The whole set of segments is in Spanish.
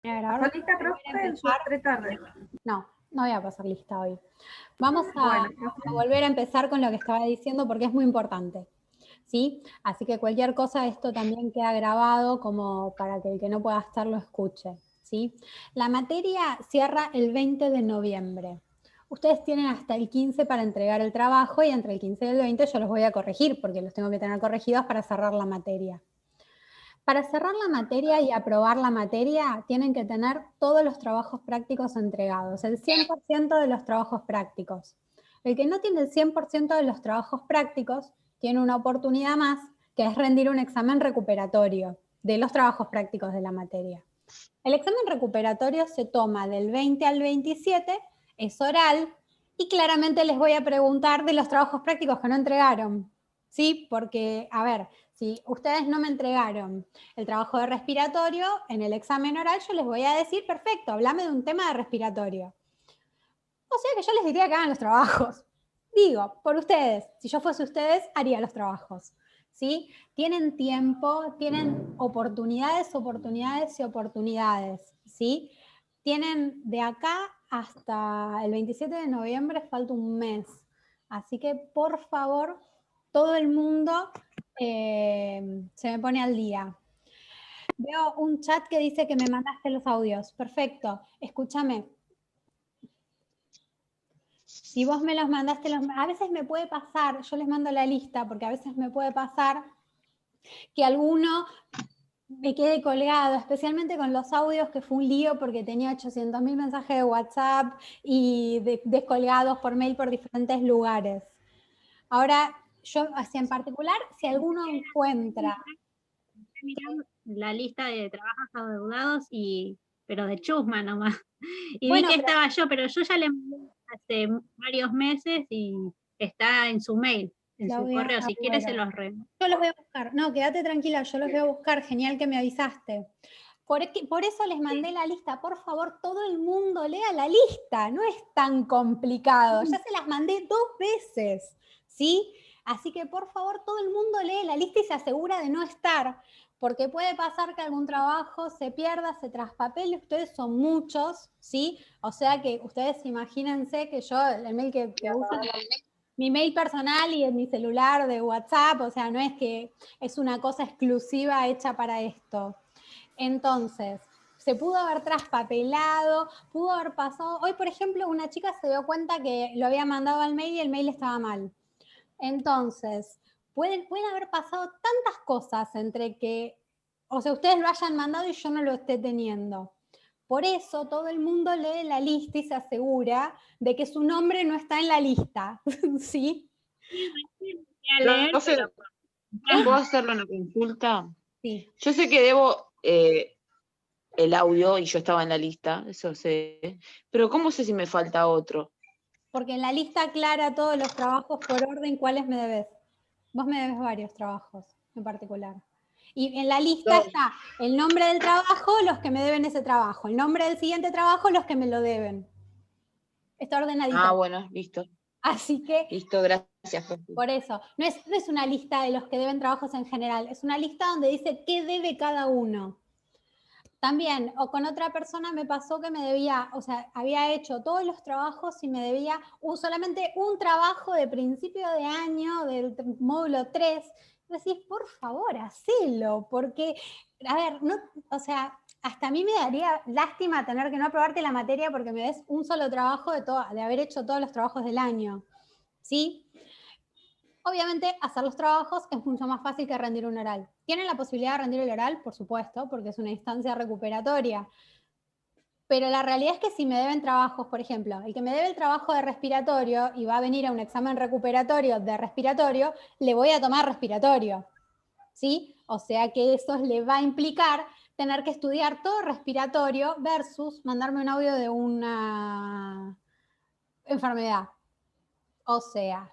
A ver, ahora ¿Pasó lista, voy a profe, en su empezar. tarde? No, no voy a pasar lista hoy. Vamos Bueno, a volver a empezar con lo que estaba diciendo porque es muy importante, ¿sí? Así que cualquier cosa, esto también queda grabado como para que el que no pueda estar lo escuche, ¿sí? La materia cierra el 20 de noviembre. Ustedes tienen hasta el 15 para entregar el trabajo y entre el 15 y el 20 yo los voy a corregir porque los tengo que tener corregidos para cerrar la materia. Para cerrar la materia y aprobar la materia, tienen que tener todos los trabajos prácticos entregados, el 100% de los trabajos prácticos. El que no tiene el 100% de los trabajos prácticos tiene una oportunidad más, que es rendir un examen recuperatorio de los trabajos prácticos de la materia. El examen recuperatorio se toma del 20 al 27, es oral, y claramente les voy a preguntar de los trabajos prácticos que no entregaron, ¿sí? Porque, a ver, si ustedes no me entregaron el trabajo de respiratorio, en el examen oral yo les voy a decir, perfecto, háblame de un tema de respiratorio. O sea que yo les diría que hagan los trabajos. Digo, por ustedes, si yo fuese ustedes, haría los trabajos. ¿Sí? Tienen tiempo, tienen oportunidades, oportunidades y oportunidades. ¿Sí? Tienen de acá hasta el 27 de noviembre, falta un mes. Así que, por favor, todo el mundo se me pone al día. Veo un chat que dice que me mandaste los audios. Perfecto. Escúchame. Si vos me los mandaste, a veces me puede pasar, yo les mando la lista, porque a veces me puede pasar que alguno me quede colgado, especialmente con los audios, que fue un lío porque tenía 800.000 mensajes de WhatsApp y descolgados por mail por diferentes lugares. Ahora, yo, así en particular, si alguno encuentra... La lista de trabajos adeudados, pero de chusma nomás. Y Bueno, vi que estaba yo, pero yo ya le mandé hace varios meses y está en su mail, en su Claudia correo. Si quieres se Agüero. los re. Yo los voy a buscar. No, quédate tranquila, yo los voy a buscar. Genial que me avisaste. Por eso les mandé la lista. Por favor, todo el mundo lea la lista. No es tan complicado. Ya se las mandé 2 veces, ¿sí? Así que, por favor, todo el mundo lee la lista y se asegura de no estar. Porque puede pasar que algún trabajo se pierda, se traspapele. Ustedes son muchos, ¿sí? O sea que ustedes imagínense que yo, el mail que uso mi mail personal y en mi celular de WhatsApp, o sea, no es que es una cosa exclusiva hecha para esto. Entonces, se pudo haber traspapelado, pudo haber pasado. Hoy, por ejemplo, una chica se dio cuenta que lo había mandado al mail y el mail estaba mal. Entonces, pueden haber pasado tantas cosas entre que, o sea, ustedes lo hayan mandado y yo no lo esté teniendo. Por eso todo el mundo lee la lista y se asegura de que su nombre no está en la lista, ¿sí? ¿Puedo hacerle una consulta? Sí. Yo sé que debo el audio y yo estaba en la lista, eso sé, pero ¿cómo sé si me falta otro? Porque en la lista aclara todos los trabajos por orden, ¿cuáles me debes? Vos me debes varios trabajos en particular. Y en la lista está el nombre del trabajo, los que me deben ese trabajo. El nombre del siguiente trabajo, los que me lo deben. Está ordenadito. Ah, bueno, listo. Así que... Listo, gracias. Por eso, no es una lista de los que deben trabajos en general, es una lista donde dice qué debe cada uno. También, o con otra persona me pasó que me debía, o sea, había hecho todos los trabajos y me debía solamente un trabajo de principio de año del módulo 3. Y decís, por favor, hacelo, porque, a ver, no, o sea, hasta a mí me daría lástima tener que no aprobarte la materia porque me des un solo trabajo de haber hecho todos los trabajos del año, ¿sí? Obviamente, hacer los trabajos es mucho más fácil que rendir un oral. ¿Tienen la posibilidad de rendir el oral? Por supuesto, porque es una instancia recuperatoria. Pero la realidad es que si me deben trabajos, por ejemplo, el que me debe el trabajo de respiratorio y va a venir a un examen recuperatorio de respiratorio, le voy a tomar respiratorio, ¿sí? O sea que eso le va a implicar tener que estudiar todo respiratorio versus mandarme un audio de una enfermedad. O sea,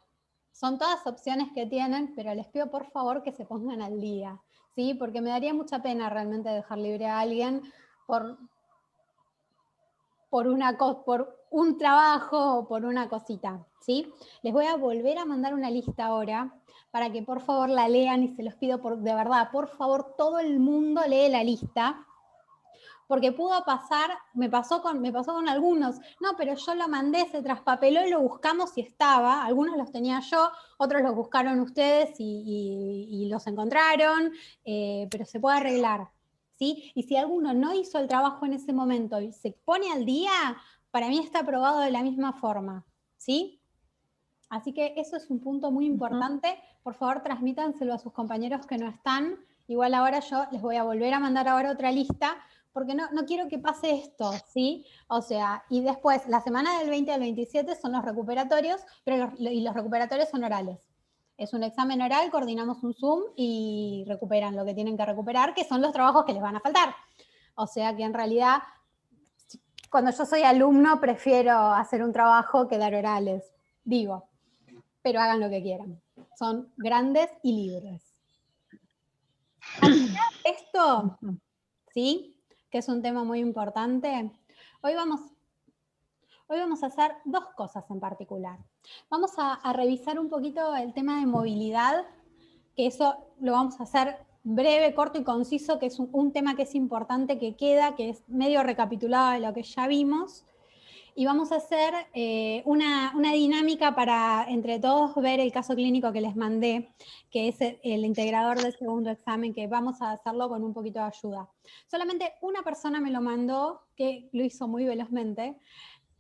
son todas opciones que tienen, pero les pido por favor que se pongan al día, ¿sí? Porque me daría mucha pena realmente dejar libre a alguien por un trabajo o por una cosita, ¿sí? Les voy a volver a mandar una lista ahora para que por favor la lean y se los pido de verdad, por favor, todo el mundo lee la lista, Porque pudo pasar, me pasó con algunos, no, pero yo lo mandé, se traspapeló y lo buscamos y estaba, algunos los tenía yo, otros los buscaron ustedes y los encontraron, pero se puede arreglar, ¿sí? Y si alguno no hizo el trabajo en ese momento y se pone al día, para mí está aprobado de la misma forma, ¿sí? Así que eso es un punto muy importante. Por favor, transmítanselo a sus compañeros que no están. Igual ahora yo les voy a volver a mandar ahora otra lista, porque no quiero que pase esto, ¿sí? O sea, y después, la semana del 20 al 27 son los recuperatorios, pero los recuperatorios son orales. Es un examen oral, coordinamos un Zoom y recuperan lo que tienen que recuperar, que son los trabajos que les van a faltar. O sea que en realidad, cuando yo soy alumno, prefiero hacer un trabajo que dar orales, digo, pero hagan lo que quieran. Son grandes y libres. Al final, esto, ¿sí? Que es un tema muy importante. Hoy vamos a hacer dos cosas en particular. Vamos a revisar un poquito el tema de movilidad, que eso lo vamos a hacer breve, corto y conciso, que es un tema que es importante, que queda, que es medio recapitulado de lo que ya vimos. Y vamos a hacer una dinámica para entre todos ver el caso clínico que les mandé, que es el integrador del segundo examen, que vamos a hacerlo con un poquito de ayuda. Solamente una persona me lo mandó, que lo hizo muy velozmente,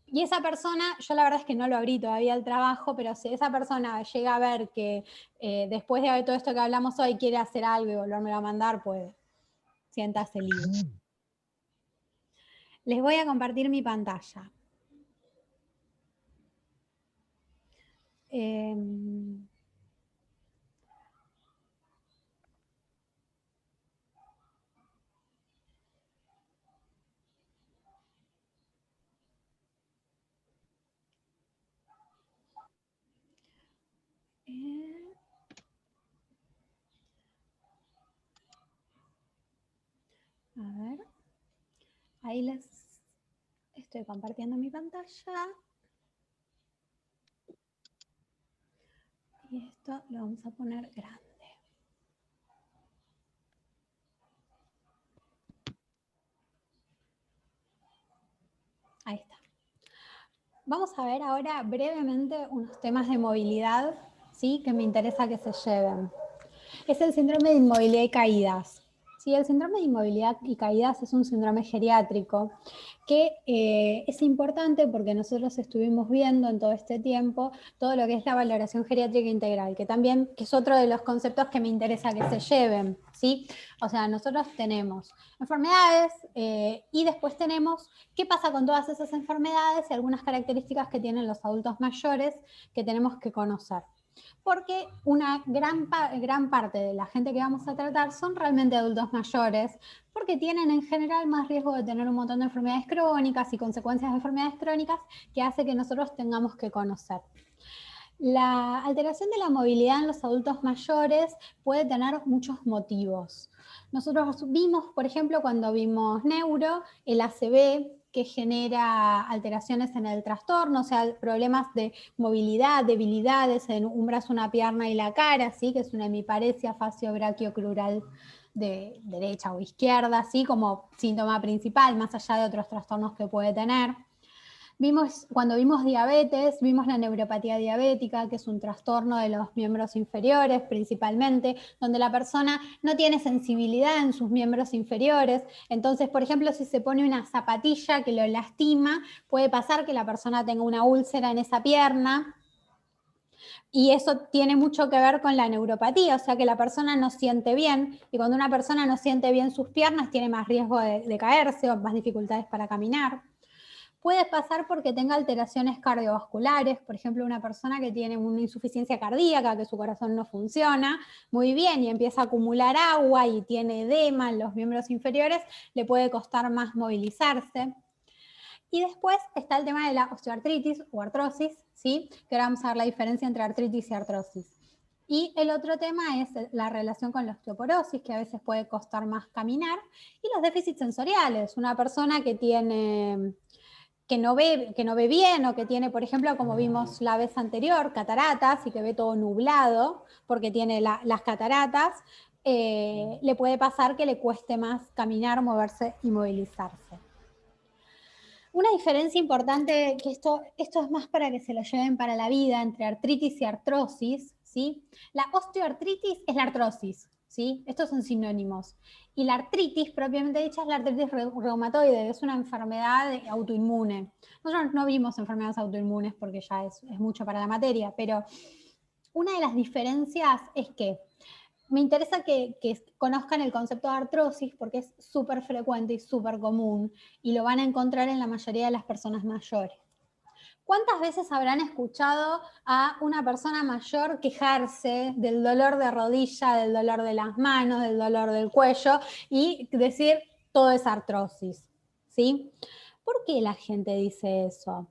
y esa persona, yo la verdad es que no lo abrí todavía el trabajo, pero si esa persona llega a ver que después de todo esto que hablamos hoy quiere hacer algo y volvérmelo a mandar, puede. Siéntase libre. Les voy a compartir mi pantalla. A ver, ahí les estoy compartiendo mi pantalla. Y esto lo vamos a poner grande. Ahí está. Vamos a ver ahora brevemente unos temas de movilidad, ¿sí? Que me interesa que se lleven. Es el síndrome de inmovilidad y caídas. Sí, el síndrome de inmovilidad y caídas es un síndrome geriátrico que es importante porque nosotros estuvimos viendo en todo este tiempo todo lo que es la valoración geriátrica integral, que también que es otro de los conceptos que me interesa que se lleven, ¿sí? O sea, nosotros tenemos enfermedades y después tenemos qué pasa con todas esas enfermedades y algunas características que tienen los adultos mayores que tenemos que conocer. Porque una gran parte de la gente que vamos a tratar son realmente adultos mayores, porque tienen en general más riesgo de tener un montón de enfermedades crónicas y consecuencias de enfermedades crónicas que hace que nosotros tengamos que conocer. La alteración de la movilidad en los adultos mayores puede tener muchos motivos. Nosotros vimos, por ejemplo, cuando vimos neuro, el ACV, que genera alteraciones en el trastorno, o sea, problemas de movilidad, debilidades en un brazo, una pierna y la cara, ¿sí? Que es una hemiparesia facio-brachiocrural de derecha o izquierda, ¿sí? Como síntoma principal, más allá de otros trastornos que puede tener. Cuando vimos diabetes, vimos la neuropatía diabética, que es un trastorno de los miembros inferiores principalmente, donde la persona no tiene sensibilidad en sus miembros inferiores. Entonces, por ejemplo, si se pone una zapatilla que lo lastima, puede pasar que la persona tenga una úlcera en esa pierna. Y eso tiene mucho que ver con la neuropatía, o sea que la persona no siente bien, y cuando una persona no siente bien sus piernas, tiene más riesgo de caerse o más dificultades para caminar. Puede pasar porque tenga alteraciones cardiovasculares, por ejemplo, una persona que tiene una insuficiencia cardíaca, que su corazón no funciona muy bien y empieza a acumular agua y tiene edema en los miembros inferiores, le puede costar más movilizarse. Y después está el tema de la osteoartritis o artrosis, ¿sí? Que ahora vamos a ver la diferencia entre artritis y artrosis. Y el otro tema es la relación con la osteoporosis, que a veces puede costar más caminar, y los déficits sensoriales. Una persona que no ve bien o que tiene, por ejemplo, como vimos la vez anterior, cataratas y que ve todo nublado porque tiene las cataratas, le puede pasar que le cueste más caminar, moverse y movilizarse. Una diferencia importante, que esto es más para que se lo lleven para la vida, entre artritis y artrosis, ¿sí? La osteoartritis es la artrosis, ¿sí? Estos son sinónimos. Y la artritis, propiamente dicha, es la artritis reumatoide, es una enfermedad autoinmune. Nosotros no vimos enfermedades autoinmunes porque ya es mucho para la materia, pero una de las diferencias es que me interesa que conozcan el concepto de artrosis porque es súper frecuente y súper común y lo van a encontrar en la mayoría de las personas mayores. ¿Cuántas veces habrán escuchado a una persona mayor quejarse del dolor de rodilla, del dolor de las manos, del dolor del cuello y decir todo es artrosis? ¿Sí? ¿Por qué la gente dice eso?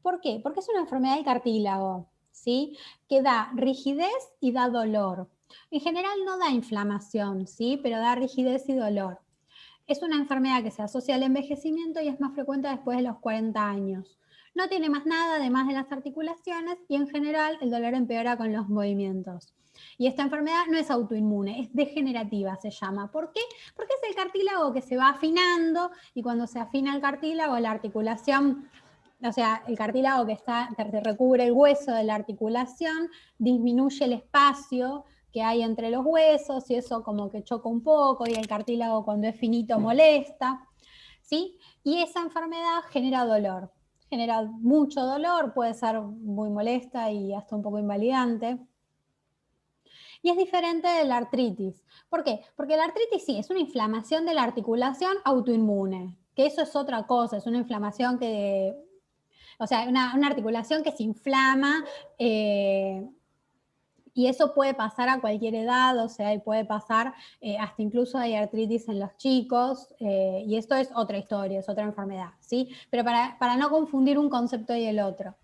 ¿Por qué? Porque es una enfermedad del cartílago, ¿sí? Que da rigidez y da dolor. En general no da inflamación, ¿sí? Pero da rigidez y dolor. Es una enfermedad que se asocia al envejecimiento y es más frecuente después de los 40 años. No tiene más nada además de las articulaciones y en general el dolor empeora con los movimientos. Y esta enfermedad no es autoinmune, es degenerativa, se llama. ¿Por qué? Porque es el cartílago que se va afinando y cuando se afina el cartílago, la articulación, o sea, el cartílago que recubre el hueso de la articulación, disminuye el espacio que hay entre los huesos y eso como que choca un poco y el cartílago cuando es finito molesta, ¿sí? Y esa enfermedad genera dolor, genera mucho dolor, puede ser muy molesta y hasta un poco invalidante. Y es diferente de la artritis. ¿Por qué? Porque la artritis sí, es una inflamación de la articulación autoinmune, que eso es otra cosa, es una inflamación que, o sea, una articulación que se inflama, y eso puede pasar a cualquier edad, o sea, y puede pasar hasta incluso hay artritis en los chicos, y esto es otra historia, es otra enfermedad, ¿sí? Pero para no confundir un concepto y el otro.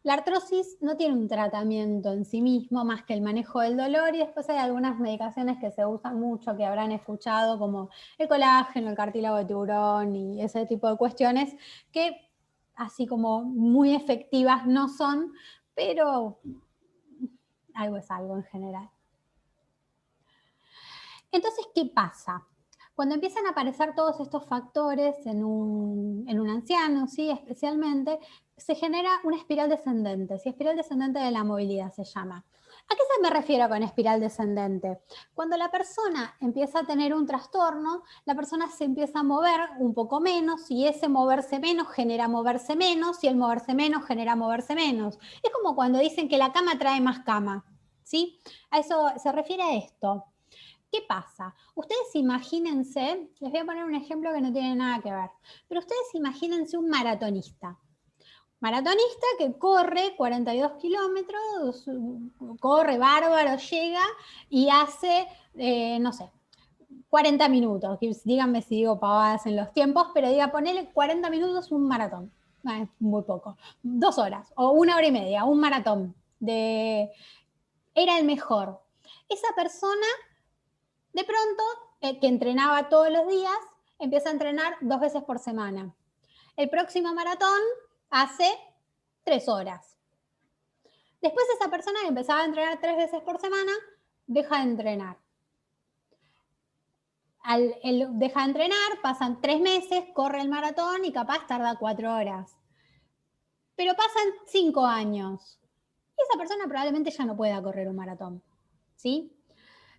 La artrosis no tiene un tratamiento en sí mismo más que el manejo del dolor y después hay algunas medicaciones que se usan mucho, que habrán escuchado, como el colágeno, el cartílago de tiburón y ese tipo de cuestiones que así como muy efectivas no son, pero algo es algo en general. Entonces, ¿qué pasa? Cuando empiezan a aparecer todos estos factores en un anciano, ¿sí? Especialmente, se genera una espiral descendente, ¿sí? Espiral descendente de la movilidad se llama. ¿A qué se me refiero con espiral descendente? Cuando la persona empieza a tener un trastorno, la persona se empieza a mover un poco menos y ese moverse menos genera moverse menos y el moverse menos genera moverse menos. Es como cuando dicen que la cama trae más cama, ¿sí? A eso se refiere a esto. ¿Qué pasa? Ustedes imagínense, les voy a poner un ejemplo que no tiene nada que ver, pero ustedes imagínense un maratonista. Maratonista que corre 42 kilómetros, corre bárbaro, llega y hace, no sé, 40 minutos. Díganme si digo pavadas en los tiempos, pero diga, ponele 40 minutos un maratón. Es muy poco. 2 horas o 1 hora y media, un maratón. Era el mejor. Esa persona de pronto, que entrenaba todos los días, empieza a entrenar 2 veces por semana. El próximo maratón hace 3 horas. Después esa persona que empezaba a entrenar 3 veces por semana, deja de entrenar. Él deja de entrenar, pasan 3 meses, corre el maratón y capaz tarda 4 horas. Pero pasan 5 años. Y esa persona probablemente ya no pueda correr un maratón. ¿Sí?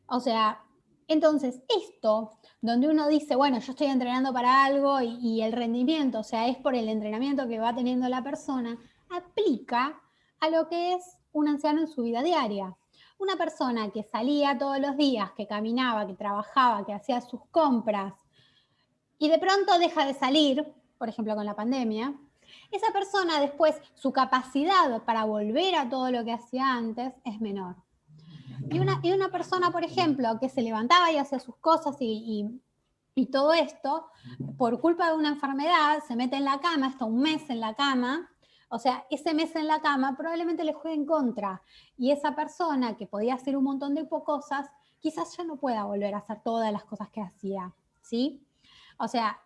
O sea, entonces esto, donde uno dice, bueno, yo estoy entrenando para algo y el rendimiento, o sea, es por el entrenamiento que va teniendo la persona, aplica a lo que es un anciano en su vida diaria. Una persona que salía todos los días, que caminaba, que trabajaba, que hacía sus compras y de pronto deja de salir, por ejemplo con la pandemia, esa persona después su capacidad para volver a todo lo que hacía antes es menor. Y una persona, por ejemplo, que se levantaba y hacía sus cosas y todo esto, por culpa de una enfermedad, se mete en la cama, está un mes en la cama, o sea, ese mes en la cama probablemente le juegue en contra. Y esa persona que podía hacer un montón de cosas, quizás ya no pueda volver a hacer todas las cosas que hacía, ¿sí? O sea,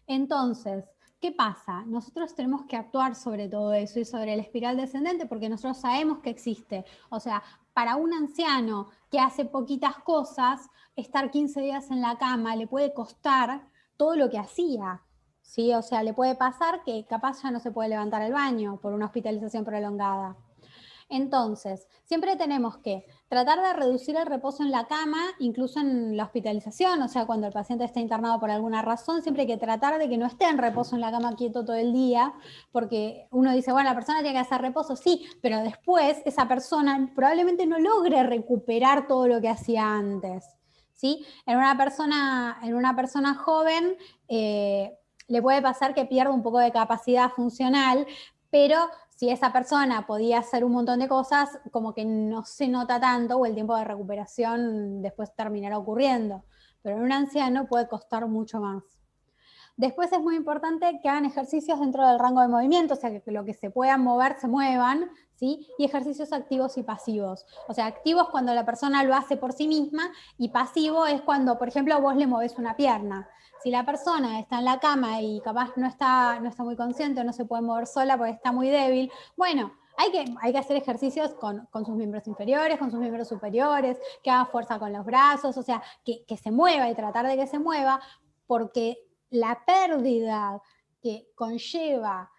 entonces, ¿qué pasa? Nosotros tenemos que actuar sobre todo eso y sobre la espiral descendente porque nosotros sabemos que existe. O sea, para un anciano que hace poquitas cosas, estar 15 días en la cama le puede costar todo lo que hacía, ¿sí? O sea, le puede pasar que capaz ya no se puede levantar al baño por una hospitalización prolongada. Entonces, siempre tenemos que tratar de reducir el reposo en la cama, incluso en la hospitalización, o sea, cuando el paciente está internado por alguna razón, siempre hay que tratar de que no esté en reposo en la cama quieto todo el día, porque uno dice, bueno, la persona tiene que hacer reposo, sí, pero después esa persona probablemente no logre recuperar todo lo que hacía antes, ¿sí? En una persona joven le puede pasar que pierda un poco de capacidad funcional, pero si esa persona podía hacer un montón de cosas, como que no se nota tanto o el tiempo de recuperación después terminará ocurriendo. Pero en un anciano puede costar mucho más. Después es muy importante que hagan ejercicios dentro del rango de movimiento, o sea, que lo que se puedan mover, se muevan, ¿sí? Y ejercicios activos y pasivos. O sea, activos cuando la persona lo hace por sí misma y pasivo es cuando, por ejemplo, vos le movés una pierna. Si la persona está en la cama y capaz no está muy consciente, no se puede mover sola porque está muy débil, bueno, hay que hacer ejercicios con sus miembros inferiores, con sus miembros superiores, que haga fuerza con los brazos, o sea, que se mueva y tratar de que se mueva, porque la pérdida que conlleva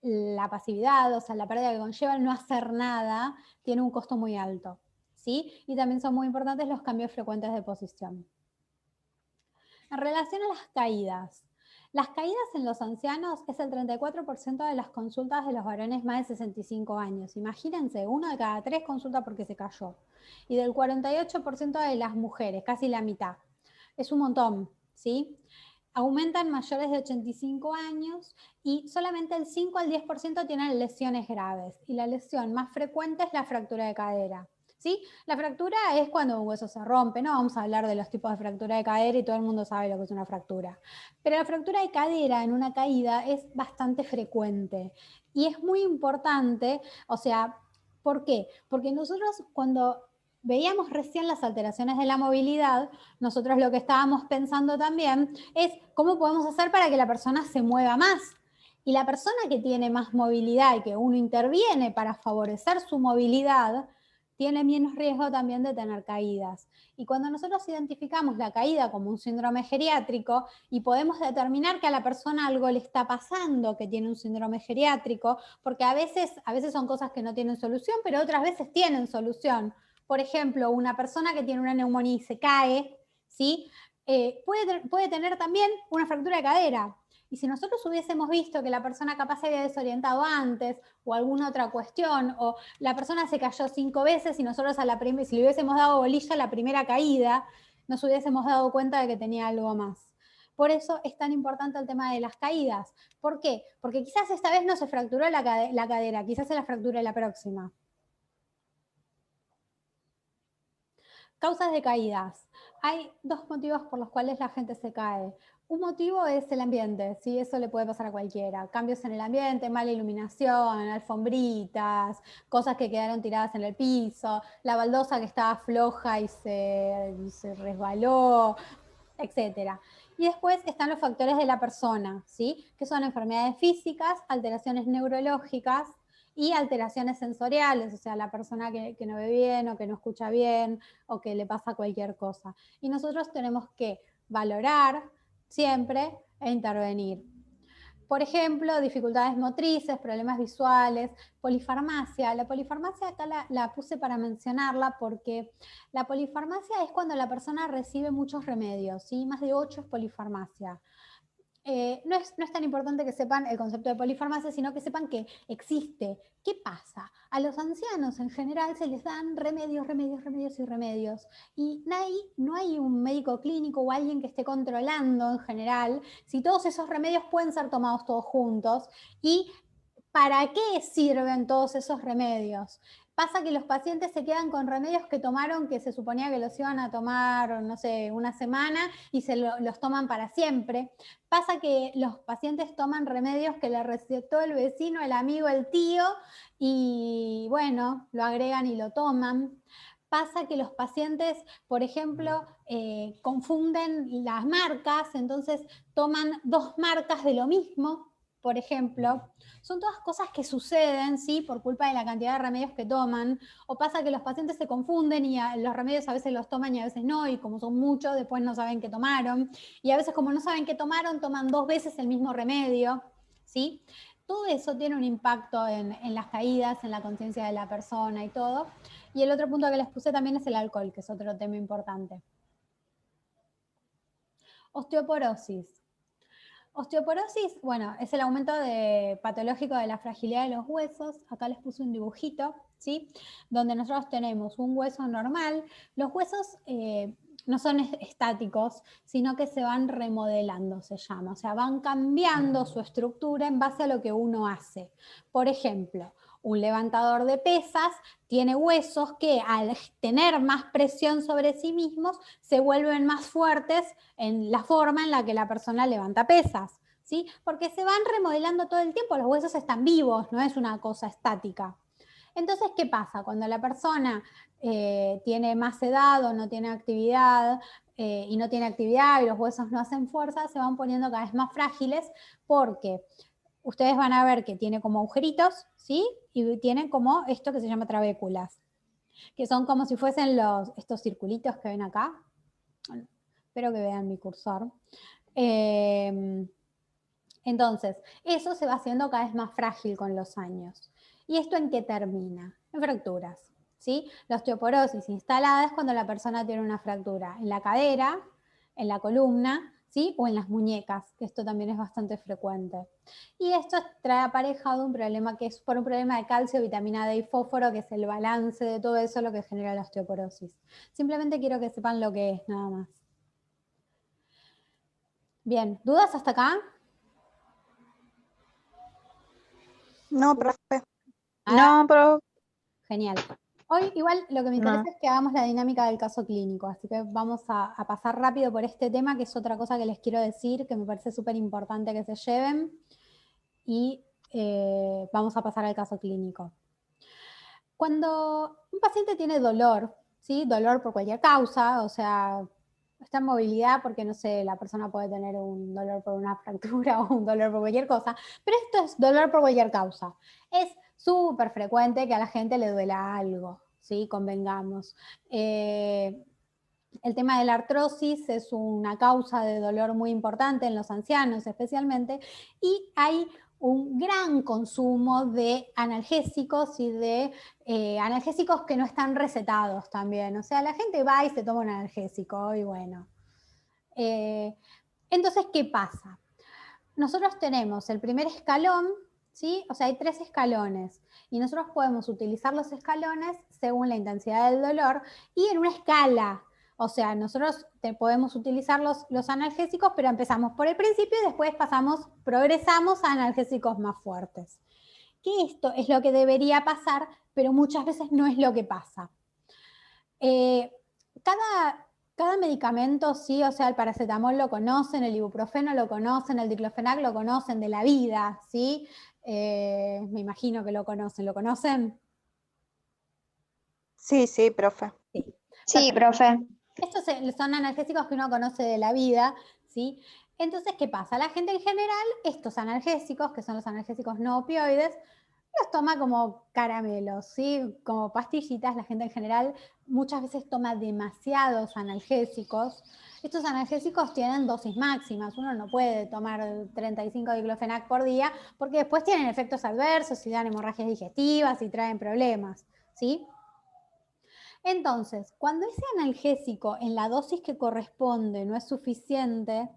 la pasividad, o sea, la pérdida que conlleva el no hacer nada, tiene un costo muy alto, ¿sí? Y también son muy importantes los cambios frecuentes de posición. En relación a las caídas en los ancianos es el 34% de las consultas de los varones más de 65 años. Imagínense, 1 de cada 3 consulta porque se cayó. Y del 48% de las mujeres, casi la mitad. Es un montón, ¿sí? Aumentan mayores de 85 años y solamente el 5 al 10% tienen lesiones graves. Y la lesión más frecuente es la fractura de cadera. ¿Sí? La fractura es cuando un hueso se rompe, no vamos a hablar de los tipos de fractura de cadera y todo el mundo sabe lo que es una fractura. Pero la fractura de cadera en una caída es bastante frecuente y es muy importante, o sea, ¿por qué? Porque nosotros cuando veíamos recién las alteraciones de la movilidad, nosotros lo que estábamos pensando también es cómo podemos hacer para que la persona se mueva más. Y la persona que tiene más movilidad y que uno interviene para favorecer su movilidad, tiene menos riesgo también de tener caídas. Y cuando nosotros identificamos la caída como un síndrome geriátrico y podemos determinar que a la persona algo le está pasando, que tiene un síndrome geriátrico, porque a veces son cosas que no tienen solución, pero otras veces tienen solución. Por ejemplo, una persona que tiene una neumonía y se cae, ¿sí? Puede tener también una fractura de cadera. Y si nosotros hubiésemos visto que la persona capaz se había desorientado antes o alguna otra cuestión, o la persona se cayó 5 veces y nosotros si le hubiésemos dado bolilla a la primera caída, nos hubiésemos dado cuenta de que tenía algo más. Por eso es tan importante el tema de las caídas. ¿Por qué? Porque quizás esta vez no se fracturó la cadera, quizás se la fracture la próxima. Causas de caídas. Hay 2 motivos por los cuales la gente se cae. Un motivo es el ambiente, ¿sí? Eso le puede pasar a cualquiera. Cambios en el ambiente, mala iluminación, alfombritas, cosas que quedaron tiradas en el piso, la baldosa que estaba floja y se resbaló, etc. Y después están los factores de la persona, ¿sí? Que son enfermedades físicas, alteraciones neurológicas y alteraciones sensoriales, o sea, la persona que no ve bien o que no escucha bien o que le pasa cualquier cosa. Y nosotros tenemos que valorar siempre e intervenir. Por ejemplo, dificultades motrices, problemas visuales, polifarmacia. La polifarmacia acá la puse para mencionarla porque la polifarmacia es cuando la persona recibe muchos remedios, ¿sí? Más de 8 es polifarmacia. No es tan importante que sepan el concepto de polifarmacia, sino que sepan que existe. ¿Qué pasa? A los ancianos en general se les dan remedios, remedios y remedios. Y no hay un médico clínico o alguien que esté controlando en general si todos esos remedios pueden ser tomados todos juntos y para qué sirven todos esos remedios. Pasa que los pacientes se quedan con remedios que tomaron que se suponía que los iban a tomar, no sé, una semana y los toman para siempre. Pasa que los pacientes toman remedios que le recetó el vecino, el amigo, el tío y bueno, lo agregan y lo toman. Pasa que los pacientes, por ejemplo, confunden las marcas, entonces toman 2 marcas de lo mismo. por ejemplo, son todas cosas que suceden, ¿sí? Por culpa de la cantidad de remedios que toman, o pasa que los pacientes se confunden y los remedios a veces los toman y a veces no, y como son muchos, después no saben qué tomaron, y a veces como no saben qué tomaron, toman 2 veces el mismo remedio, ¿sí? Todo eso tiene un impacto en las caídas, en la conciencia de la persona y todo. Y el otro punto que les puse también es el alcohol, que es otro tema importante. Osteoporosis. Osteoporosis, bueno, es el aumento patológico de la fragilidad de los huesos. Acá les puse un dibujito, ¿sí? Donde nosotros tenemos un hueso normal. Los huesos no son estáticos, sino que se van remodelando, se llama. O sea, van cambiando su estructura en base a lo que uno hace. Por ejemplo, un levantador de pesas tiene huesos que al tener más presión sobre sí mismos se vuelven más fuertes en la forma en la que la persona levanta pesas, ¿sí? Porque se van remodelando todo el tiempo, los huesos están vivos, no es una cosa estática. Entonces, ¿qué pasa? Cuando la persona tiene más edad o no tiene actividad y no tiene actividad y los huesos no hacen fuerza, se van poniendo cada vez más frágiles porque ustedes van a ver que tiene como agujeritos, ¿sí? Y tienen como esto que se llama trabéculas, que son como si fuesen estos circulitos que ven acá. Bueno, espero que vean mi cursor. Entonces, eso se va haciendo cada vez más frágil con los años. ¿Y esto en qué termina? En fracturas, ¿sí? La osteoporosis instalada es cuando la persona tiene una fractura en la cadera, en la columna, ¿sí? O en las muñecas, que esto también es bastante frecuente. Y esto trae aparejado un problema que es por un problema de calcio, vitamina D y fósforo, que es el balance de todo eso lo que genera la osteoporosis. Simplemente quiero que sepan lo que es, nada más. Bien, ¿dudas hasta acá? No, profe. No, pero Genial. Hoy igual lo que me interesa es que hagamos la dinámica del caso clínico, así que vamos a pasar rápido por este tema, que es otra cosa que les quiero decir, que me parece súper importante que se lleven, y vamos a pasar al caso clínico. Cuando un paciente tiene dolor, ¿sí? Dolor por cualquier causa, o sea, está en movilidad porque, no sé, la persona puede tener un dolor por una fractura o un dolor por cualquier cosa, pero esto es dolor por cualquier causa. Es súper frecuente que a la gente le duela algo, ¿sí? Convengamos. El tema de la artrosis es una causa de dolor muy importante en los ancianos especialmente, y hay un gran consumo de analgésicos y de analgésicos que no están recetados también. O sea, la gente va y se toma un analgésico y bueno. Entonces, ¿qué pasa? Nosotros tenemos el primer escalón, ¿sí? O sea, hay 3 escalones y nosotros podemos utilizar los escalones según la intensidad del dolor y en una escala. O sea, nosotros podemos utilizar los analgésicos, pero empezamos por el principio y después progresamos a analgésicos más fuertes. Que esto es lo que debería pasar, pero muchas veces no es lo que pasa. Cada medicamento, sí, o sea, el paracetamol lo conocen, el ibuprofeno lo conocen, el diclofenac lo conocen de la vida, ¿sí? Me imagino que lo conocen. Sí, sí, profe. sí, profe. Estos son analgésicos que uno conoce de la vida, ¿sí? Entonces, ¿qué pasa? La gente en general, estos analgésicos, que son los analgésicos no opioides, los toma como caramelos, ¿sí? Como pastillitas. La gente en general muchas veces toma demasiados analgésicos. Estos analgésicos tienen dosis máximas. Uno no puede tomar 35 diclofenac por día porque después tienen efectos adversos y dan hemorragias digestivas y traen problemas, ¿sí? Entonces, cuando ese analgésico en la dosis que corresponde no es suficiente,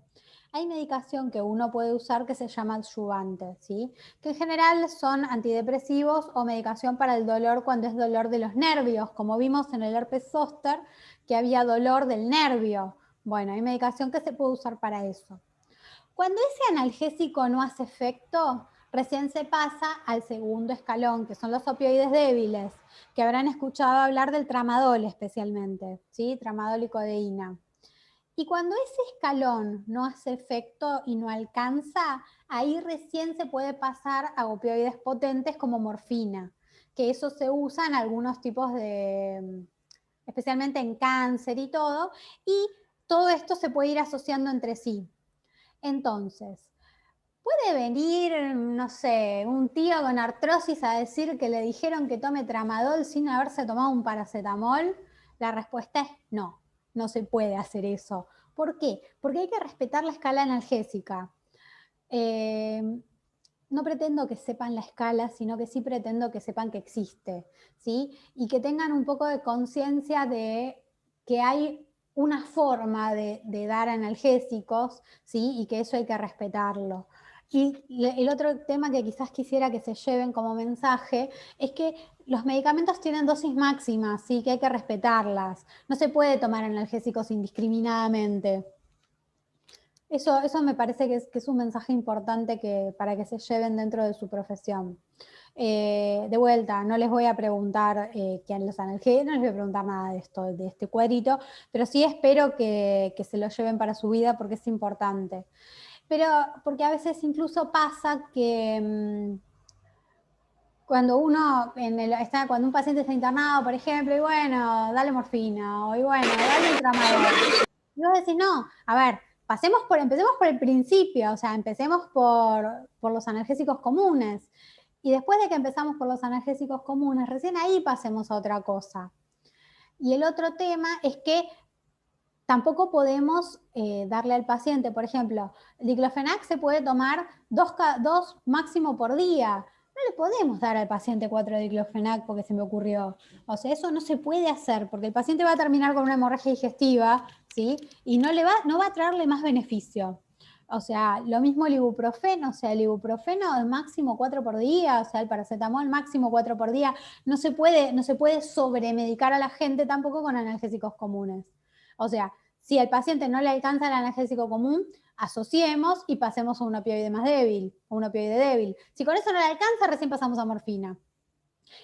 hay medicación que uno puede usar que se llama adyuvante, ¿sí? Que en general son antidepresivos o medicación para el dolor cuando es dolor de los nervios, como vimos en el herpes zóster, que había dolor del nervio. Bueno, hay medicación que se puede usar para eso. Cuando ese analgésico no hace efecto, recién se pasa al segundo escalón, que son los opioides débiles, que habrán escuchado hablar del tramadol especialmente, ¿sí? Tramadol y codeína. Y cuando ese escalón no hace efecto y no alcanza, ahí recién se puede pasar a opioides potentes como morfina, que eso se usa en algunos tipos especialmente en cáncer y todo esto se puede ir asociando entre sí. Entonces, ¿puede venir, no sé, un tío con artrosis a decir que le dijeron que tome tramadol sin haberse tomado un paracetamol? La respuesta es no, no se puede hacer eso. ¿Por qué? Porque hay que respetar la escala analgésica. No pretendo que sepan la escala, sino que sí pretendo que sepan que existe, ¿sí? Y que tengan un poco de conciencia de que hay una forma de dar analgésicos, ¿sí? Y que eso hay que respetarlo. Y el otro tema que quizás quisiera que se lleven como mensaje es que los medicamentos tienen dosis máximas, ¿sí? Que hay que respetarlas. No se puede tomar analgésicos indiscriminadamente. Eso me parece que es un mensaje importante para que se lleven dentro de su profesión. De vuelta, no les voy a preguntar quién los analgésicos, no les voy a preguntar nada de esto, de este cuadrito, pero sí espero que se lo lleven para su vida porque es importante. Pero porque a veces incluso pasa que cuando cuando un paciente está internado, por ejemplo, y bueno, dale morfina, o y bueno, dale un tramadol. Y vos decís, no, a ver, empecemos por el principio, o sea, empecemos por los analgésicos comunes. Y después de que empezamos por los analgésicos comunes, recién ahí pasemos a otra cosa. Y el otro tema es que tampoco podemos darle al paciente, por ejemplo, el diclofenac se puede tomar dos máximo por día. No le podemos dar al paciente 4 diclofenac porque se me ocurrió. O sea, eso no se puede hacer porque el paciente va a terminar con una hemorragia digestiva, ¿sí? Y no va a traerle más beneficio. O sea, lo mismo el ibuprofeno, o sea, el ibuprofeno es máximo 4 por día, o sea, el paracetamol máximo 4 por día. No se puede sobremedicar a la gente tampoco con analgésicos comunes. O sea, si al paciente no le alcanza el analgésico común, asociemos y pasemos a un opioide más débil, o un opioide débil. Si con eso no le alcanza, recién pasamos a morfina.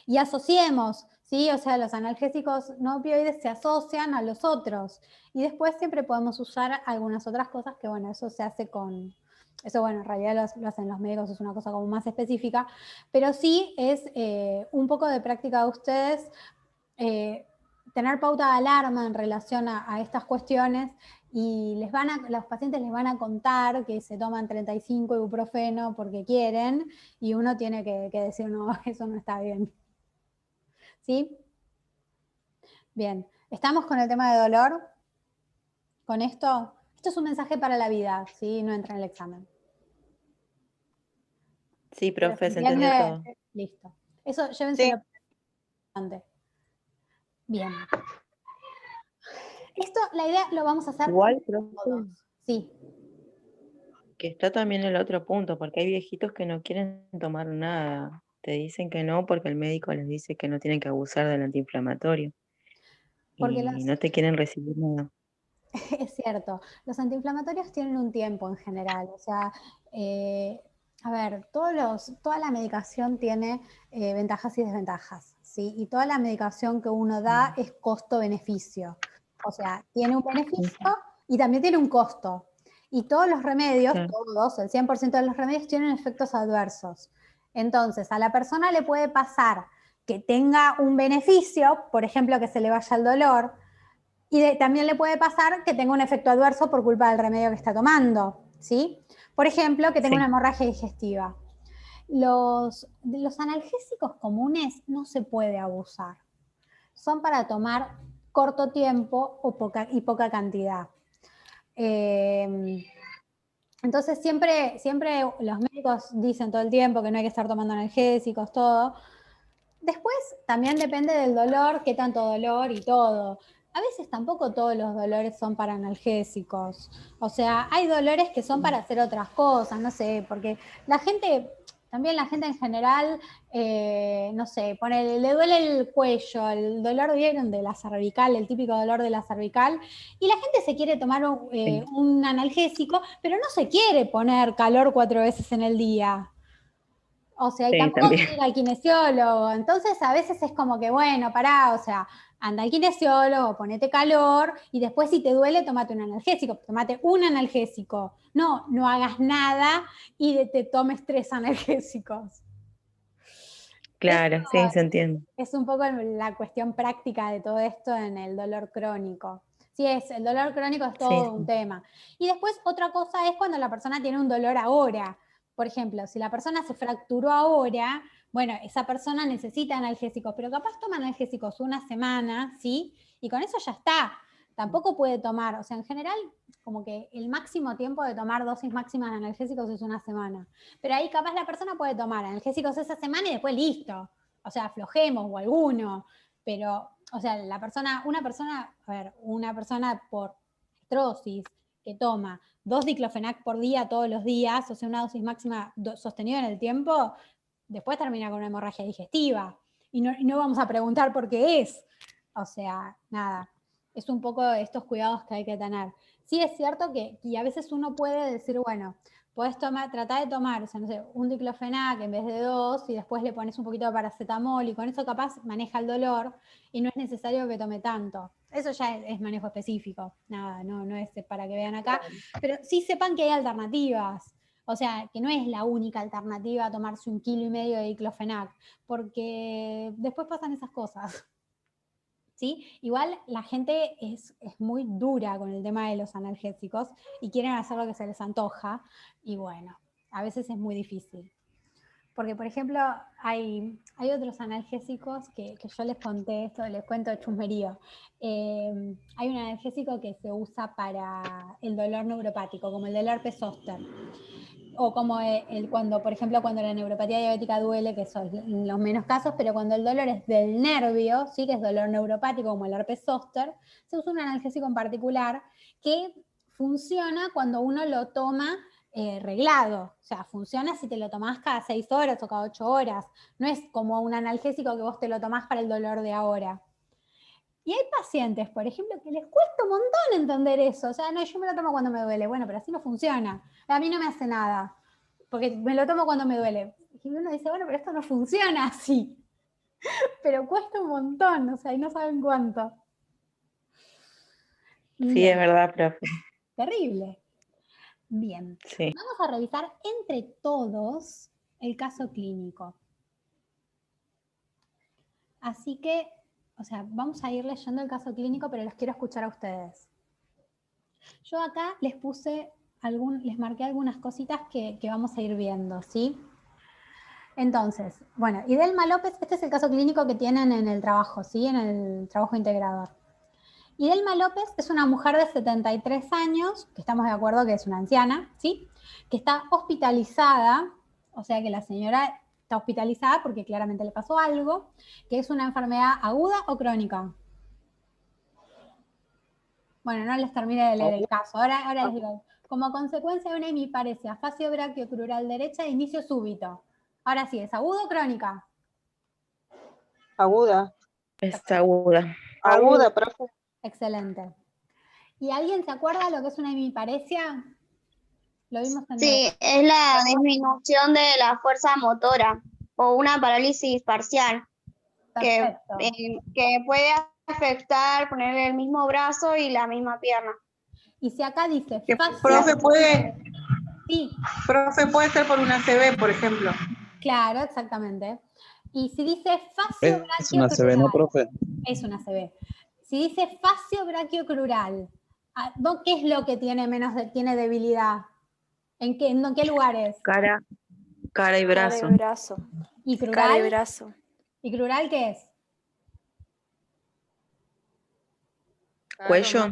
Y asociemos, ¿sí? O sea, los analgésicos no opioides se asocian a los otros. Y después siempre podemos usar algunas otras cosas que, bueno, eso se hace con... Eso, bueno, en realidad lo hacen los médicos, es una cosa como más específica, pero sí es un poco de práctica de ustedes tener pauta de alarma en relación a estas cuestiones y los pacientes les van a contar que se toman 35 ibuprofeno porque quieren y uno tiene que decir, no, eso no está bien. ¿Sí? Bien, ¿estamos con el tema de dolor? ¿Con esto? Esto es un mensaje para la vida, ¿sí? No entra en el examen. Sí, profe, se entendió todo. Listo. Eso llévenselo adelante. Bien. Esto, la idea lo vamos a hacer Igual, profe, todos. Sí. que está también el otro punto, porque hay viejitos que no quieren tomar nada. Te dicen que no porque el médico les dice que no tienen que abusar del antiinflamatorio. Porque Y no te quieren recibir nada. es cierto, los antiinflamatorios tienen un tiempo en general, o sea, a ver, toda la medicación tiene ventajas y desventajas, ¿sí? Y toda la medicación que uno da es costo-beneficio, o sea, tiene un beneficio y también tiene un costo. Y todos los remedios, todos, el 100% de los remedios tienen efectos adversos. Entonces, a la persona le puede pasar que tenga un beneficio, por ejemplo, que se le vaya el dolor, y también le puede pasar que tenga un efecto adverso por culpa del remedio que está tomando, ¿sí? Por ejemplo, que tenga una hemorragia digestiva. De los analgésicos comunes no se puede abusar. Son para tomar corto tiempo y poca cantidad. Entonces siempre los médicos dicen todo el tiempo que no hay que estar tomando analgésicos, todo. Después también depende del dolor, qué tanto dolor y todo. A veces tampoco todos los dolores son para analgésicos. O sea, hay dolores que son para hacer otras cosas, no sé, porque también la gente en general, no sé, le duele el cuello, el dolor de la cervical, el típico dolor de la cervical, y la gente se quiere tomar un analgésico, pero no se quiere poner calor 4 veces en el día. O sea, y tampoco quiere ir al kinesiólogo. Entonces, a veces es como que, bueno, pará, o sea, anda al kinesiólogo, ponete calor, y después si te duele, tómate un analgésico. Tómate un analgésico. No hagas nada y te tomes 3 analgésicos. Claro, Eso sí, se entiende. es un poco la cuestión práctica de todo esto en el dolor crónico. Sí, el dolor crónico es todo un tema. Y después otra cosa es cuando la persona tiene un dolor ahora. por ejemplo, si la persona se fracturó ahora, bueno, esa persona necesita analgésicos, pero capaz toma analgésicos una semana, ¿sí? Y con eso ya está. Tampoco puede tomar, o sea, en general, como que el máximo tiempo de tomar dosis máximas de analgésicos es una semana. Pero ahí capaz la persona puede tomar analgésicos esa semana y después listo. O sea, aflojemos o alguno. Pero, o sea, una persona por artrosis que toma 2 diclofenac por día todos los días, o sea, una dosis máxima sostenida en el tiempo, después termina con una hemorragia digestiva. Y no vamos a preguntar por qué es. O sea, nada. Es un poco estos cuidados que hay que tener. Sí es cierto que y a veces uno puede decir, bueno, podés tratar de tomar, o sea, no sé, un diclofenac en vez de 2 y después le pones un poquito de paracetamol y con eso capaz maneja el dolor y no es necesario que tome tanto. Eso ya es manejo específico, nada, no es para que vean acá, pero sí sepan que hay alternativas. O sea, que no es la única alternativa tomarse 1,5 kilos de diclofenac, porque después pasan esas cosas. ¿Sí? Igual la gente es muy dura con el tema de los analgésicos y quieren hacer lo que se les antoja y bueno, a veces es muy difícil. Porque, por ejemplo, hay otros analgésicos que yo les conté esto, les cuento chusmerío. Hay un analgésico que se usa para el dolor neuropático, como el del herpes zóster. O como por ejemplo, cuando la neuropatía diabética duele, que son los menos casos, pero cuando el dolor es del nervio, ¿sí? Que es dolor neuropático, como el herpes zóster, se usa un analgésico en particular que funciona cuando uno lo toma reglado. O sea, funciona si te lo tomás cada 6 horas o cada 8 horas. No es como un analgésico que vos te lo tomás para el dolor de ahora. Y hay pacientes, por ejemplo, que les cuesta un montón entender eso. O sea, no, yo me lo tomo cuando me duele. Bueno, pero así no funciona. A mí no me hace nada, porque me lo tomo cuando me duele. Y uno dice, bueno, pero esto no funciona así. Pero cuesta un montón, o sea, y no saben cuánto. Sí, Bien, es verdad, profe. terrible. Bien, Sí. vamos a revisar entre todos el caso clínico. Así que, o sea, vamos a ir leyendo el caso clínico, pero los quiero escuchar a ustedes. Yo acá les marqué algunas cositas que vamos a ir viendo, ¿sí? Entonces, bueno, Idelma López, este es el caso clínico que tienen en el trabajo, ¿sí? En el trabajo integrador. Idelma López es una mujer de 73 años, que estamos de acuerdo que es una anciana, ¿sí? Que está hospitalizada, o sea que la señora está hospitalizada porque claramente le pasó algo, que es una enfermedad aguda o crónica. Bueno, no les termine de leer el caso. Ahora les digo, como consecuencia de una hemiparesia facio-brachiocrural derecha de inicio súbito. Ahora sí, ¿es agudo o crónica? Aguda. Es aguda. Aguda, profe. Excelente. ¿Y alguien se acuerda lo que es una hemiparesia? Lo vimos en Sí, es la disminución de la fuerza motora o una parálisis parcial Perfecto. que puede afectar poner el mismo brazo y la misma pierna. Y si acá dice Que, facio... profe, Sí, puede ser por una ACV, por ejemplo. claro, exactamente. Y si dice facio Es una CB, ¿no, profe? es una CB. Si dice facio brachiocrural, ¿qué es lo que tiene tiene debilidad? ¿En qué lugares? Cara y brazo. Cara y brazo. ¿Y crural? Cara y brazo. ¿Y crural qué es? Cuello.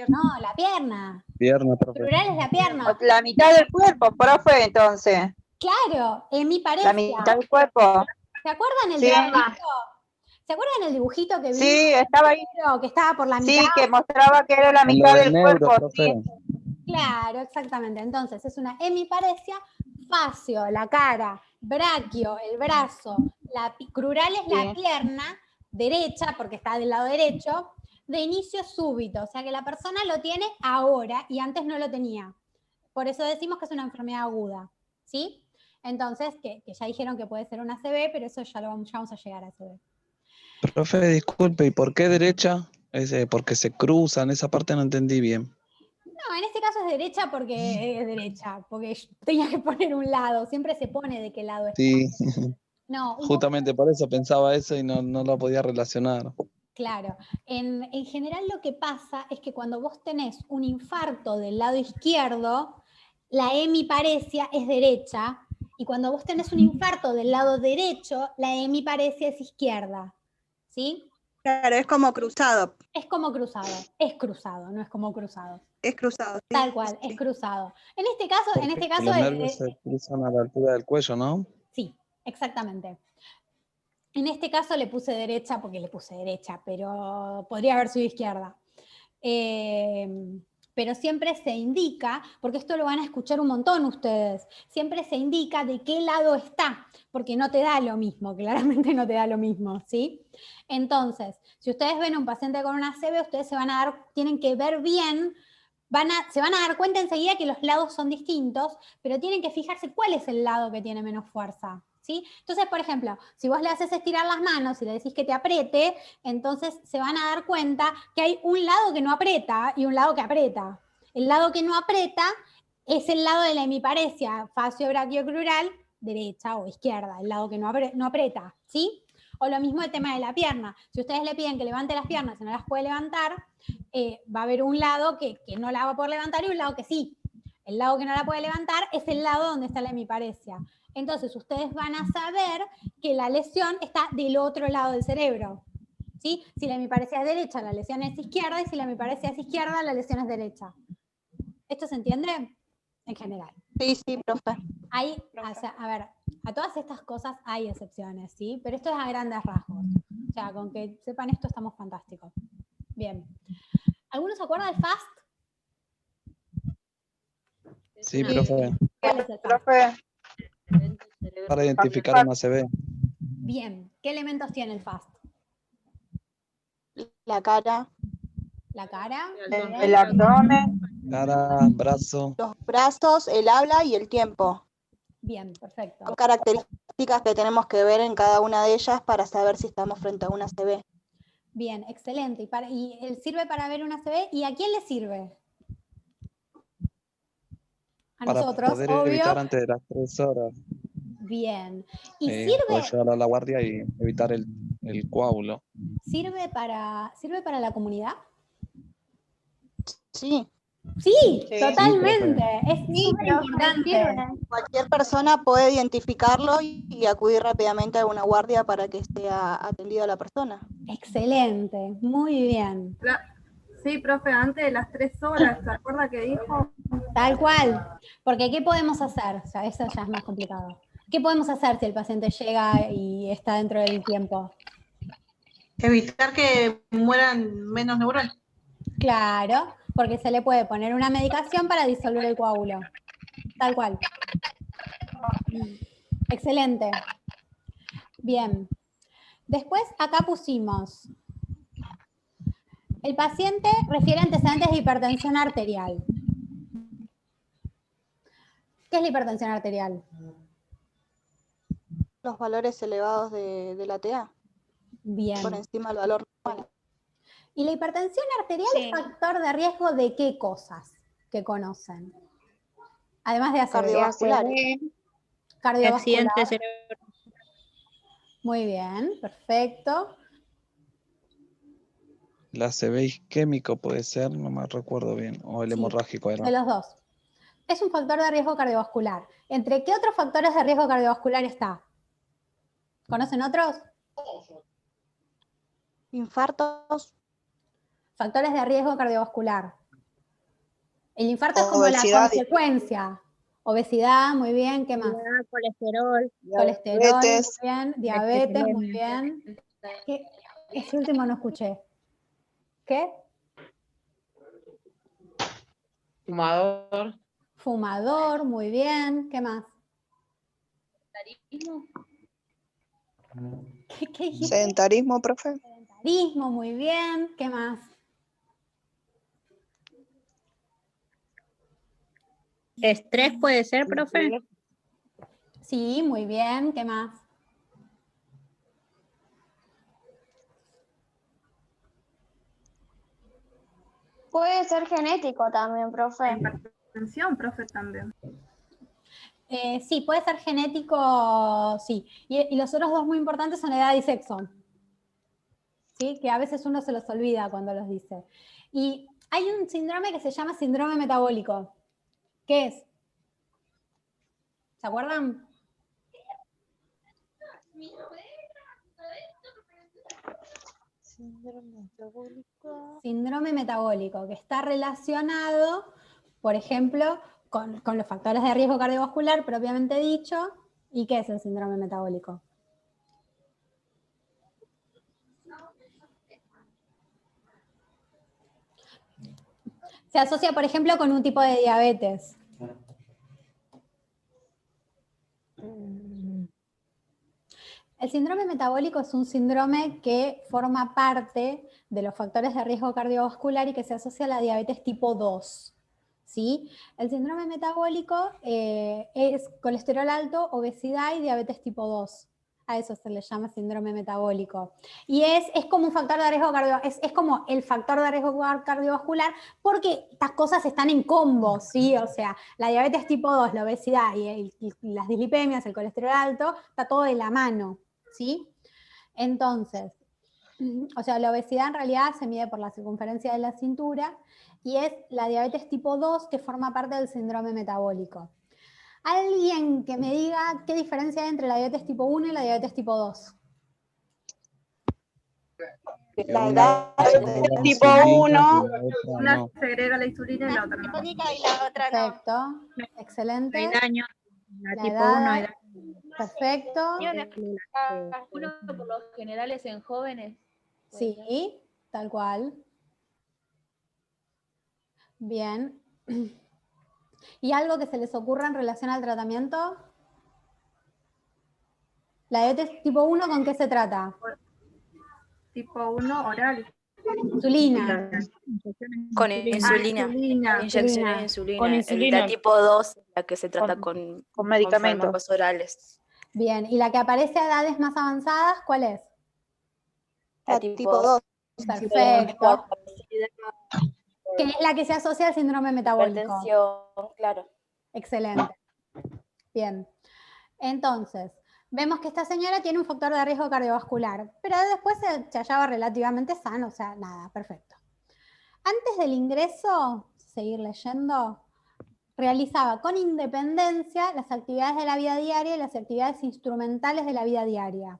No, la pierna. Pierna, profe. Crural es la pierna. La mitad del cuerpo, profe, entonces. Claro, en mi pareja. La mitad del cuerpo. ¿Se acuerdan el Sí. dibujito? ¿Se acuerdan el dibujito que vimos? Sí, estaba ahí. Que estaba por la mitad. Sí, que mostraba que era la En lo mitad del del neuro, cuerpo. profe. Sí. Claro, exactamente. Entonces es una hemiparesia, facio, la cara, braquio, el brazo, crural es la pierna derecha, porque está del lado derecho, de inicio súbito, o sea que la persona lo tiene ahora y antes no lo tenía. Por eso decimos que es una enfermedad aguda, ¿sí? Entonces, que ya dijeron que puede ser una ACV, pero eso ya vamos a llegar a ACV. Profe, disculpe, ¿y por qué derecha? Porque se cruzan, esa parte no entendí bien. No, en este caso es derecha porque es derecha, porque tenía que poner un lado, siempre se pone de qué lado está. Sí, No, justamente por eso pensaba eso y no lo podía relacionar. claro, en general lo que pasa es que cuando vos tenés un infarto del lado izquierdo, la hemiparesia es derecha, y cuando vos tenés un infarto del lado derecho, la hemiparesia es izquierda, ¿sí? Claro, es como cruzado. Es cruzado, no es como cruzado. Es cruzado. Sí, Tal cual, sí. es cruzado. En este caso, Porque los nervios se cruzan a la altura del cuello, ¿no? sí, exactamente. En este caso le puse derecha porque le puse derecha, pero podría haber sido izquierda. Pero siempre se indica, porque esto lo van a escuchar un montón ustedes, siempre se indica de qué lado está, porque no te da lo mismo, claramente no te da lo mismo, ¿sí? Entonces, si ustedes ven a un paciente con una ACV, ustedes tienen que ver bien, se van a dar cuenta enseguida que los lados son distintos, pero tienen que fijarse cuál es el lado que tiene menos fuerza, ¿sí? Entonces, por ejemplo, si vos le haces estirar las manos y le decís que te apriete, entonces se van a dar cuenta que hay un lado que no aprieta y un lado que aprieta. El lado que no aprieta es el lado de la hemiparesia facio-brachiocrural, derecha o izquierda, el lado que no aprieta, ¿sí? O lo mismo el tema de la pierna. Si ustedes le piden que levante las piernas y no las puede levantar, va a haber un lado que no la va a poder levantar y un lado que sí. El lado que no la puede levantar es el lado donde está la hemiparesia. Entonces ustedes van a saber que la lesión está del otro lado del cerebro, ¿sí? Si la hemiparesia es derecha, la lesión es izquierda, y si la hemiparesia es izquierda, la lesión es derecha. ¿Esto se entiende? En general. Sí, sí, profe. A ver, a todas estas cosas hay excepciones, ¿sí? Pero esto es a grandes rasgos. O sea, con que sepan esto estamos fantásticos. Bien. ¿Alguno se acuerda del FAST? Sí, profe. ¿Cuál es el FAST? Profe, Para identificar una ACV. Bien. ¿Qué elementos tiene el FAST? la cara, La cara, el abdomen, Cara, brazo. los brazos, el habla y el tiempo. bien, perfecto. Son características que tenemos que ver en cada una de ellas para saber si estamos frente a una ACV. Bien, excelente. ¿Y él sirve para ver una ACV? ¿Y a quién le sirve? A Para nosotros, poder obvio. evitar antes de las 3 horas. Bien. ¿Y Poder llegar a la guardia y evitar el coágulo. sirve para la comunidad? Sí, Sí, Sí. totalmente. Sí, Es súper importante. cualquier persona puede identificarlo y acudir rápidamente a una guardia para que sea atendida la persona. Excelente, muy bien. Sí, profe, antes de las 3 horas, ¿se acuerda que dijo? Tal cual. Porque ¿qué podemos hacer? O sea, eso ya es más complicado. ¿Qué podemos hacer si el paciente llega y está dentro del tiempo? Evitar que mueran menos neuronas. Claro, porque se le puede poner una medicación para disolver el coágulo. Tal cual. Excelente. Bien. Después acá pusimos, el paciente refiere antecedentes de hipertensión arterial. ¿Qué es la hipertensión arterial? Los valores elevados de la TA, Bien. por encima del valor normal. ¿Y la hipertensión arterial Sí. es factor de riesgo de qué cosas que conocen? Además de ACV. Cardiovasculares. Cardiovascular. Accidente cerebral. Muy bien, perfecto. La ACV isquémico puede ser, no me recuerdo bien. O el Sí, hemorrágico era. de los dos. Es un factor de riesgo cardiovascular. ¿Entre qué otros factores de riesgo cardiovascular está? ¿Conocen otros? Infartos, Factores de riesgo cardiovascular. El infarto es como Obesidad. la consecuencia. Obesidad, muy bien. ¿Qué más? Colesterol. Colesterol, diabetes, muy bien. Diabetes, muy bien. ¿Qué? Ese último no escuché. ¿Qué? Fumador. Fumador, muy bien. ¿Qué más? ¿Qué dijiste? sedentarismo, profe. Sedentarismo, muy bien. ¿Qué más? Estrés puede ser, profe. Sí, muy bien. ¿Qué más? Puede ser genético también, profe. Hipertensión, profe, también. Sí, puede ser genético, sí. Y los otros dos muy importantes son edad y sexo. ¿Sí? Que a veces uno se los olvida cuando los dice. Y hay un síndrome que se llama síndrome metabólico. ¿Qué es? ¿Se acuerdan? Síndrome metabólico, que está relacionado, por ejemplo, con los factores de riesgo cardiovascular propiamente dicho. ¿Y qué es el síndrome metabólico? Se asocia, por ejemplo, con un tipo de diabetes. El síndrome metabólico es un síndrome que forma parte de los factores de riesgo cardiovascular y que se asocia a la diabetes tipo 2. ¿Sí? El síndrome metabólico es colesterol alto, obesidad y diabetes tipo 2. A eso se le llama síndrome metabólico. Y es como un factor de riesgo cardiovascular, es como el factor de riesgo cardiovascular porque estas cosas están en combo, ¿sí? O sea, la diabetes tipo 2, la obesidad y las dislipemias, el colesterol alto, está todo de la mano, ¿sí? Entonces, o sea, la obesidad en realidad se mide por la circunferencia de la cintura y es la diabetes tipo 2 que forma parte del síndrome metabólico. Alguien que me diga qué diferencia hay entre la diabetes tipo 1 y la diabetes tipo 2. La edad Segrega tipo insulina 1, y la otra Una no. segrega la insulina y la otra no. crónica y la otra no. Perfecto, excelente. El daño, la La tipo edad, 1 era perfecto. Uno por lo general es en jóvenes. Sí, tal cual. Bien. ¿Y algo que se les ocurra en relación al tratamiento? ¿La diabetes tipo 1 con qué se trata? Tipo 1 oral. Insulina. Con insulina, insulina. inyecciones de insulina. Con insulina. La tipo 2, la que se trata con medicamentos. fármacos orales. Bien, ¿y la que aparece a edades más avanzadas, cuál es? La tipo 2. Perfecto. Que es la que se asocia al síndrome metabólico. Hipertensión, claro. Excelente. Bien. Entonces, vemos que esta señora tiene un factor de riesgo cardiovascular, pero después se hallaba relativamente sano, o sea, nada, perfecto. Antes del ingreso, seguir leyendo, realizaba con independencia las actividades de la vida diaria y las actividades instrumentales de la vida diaria.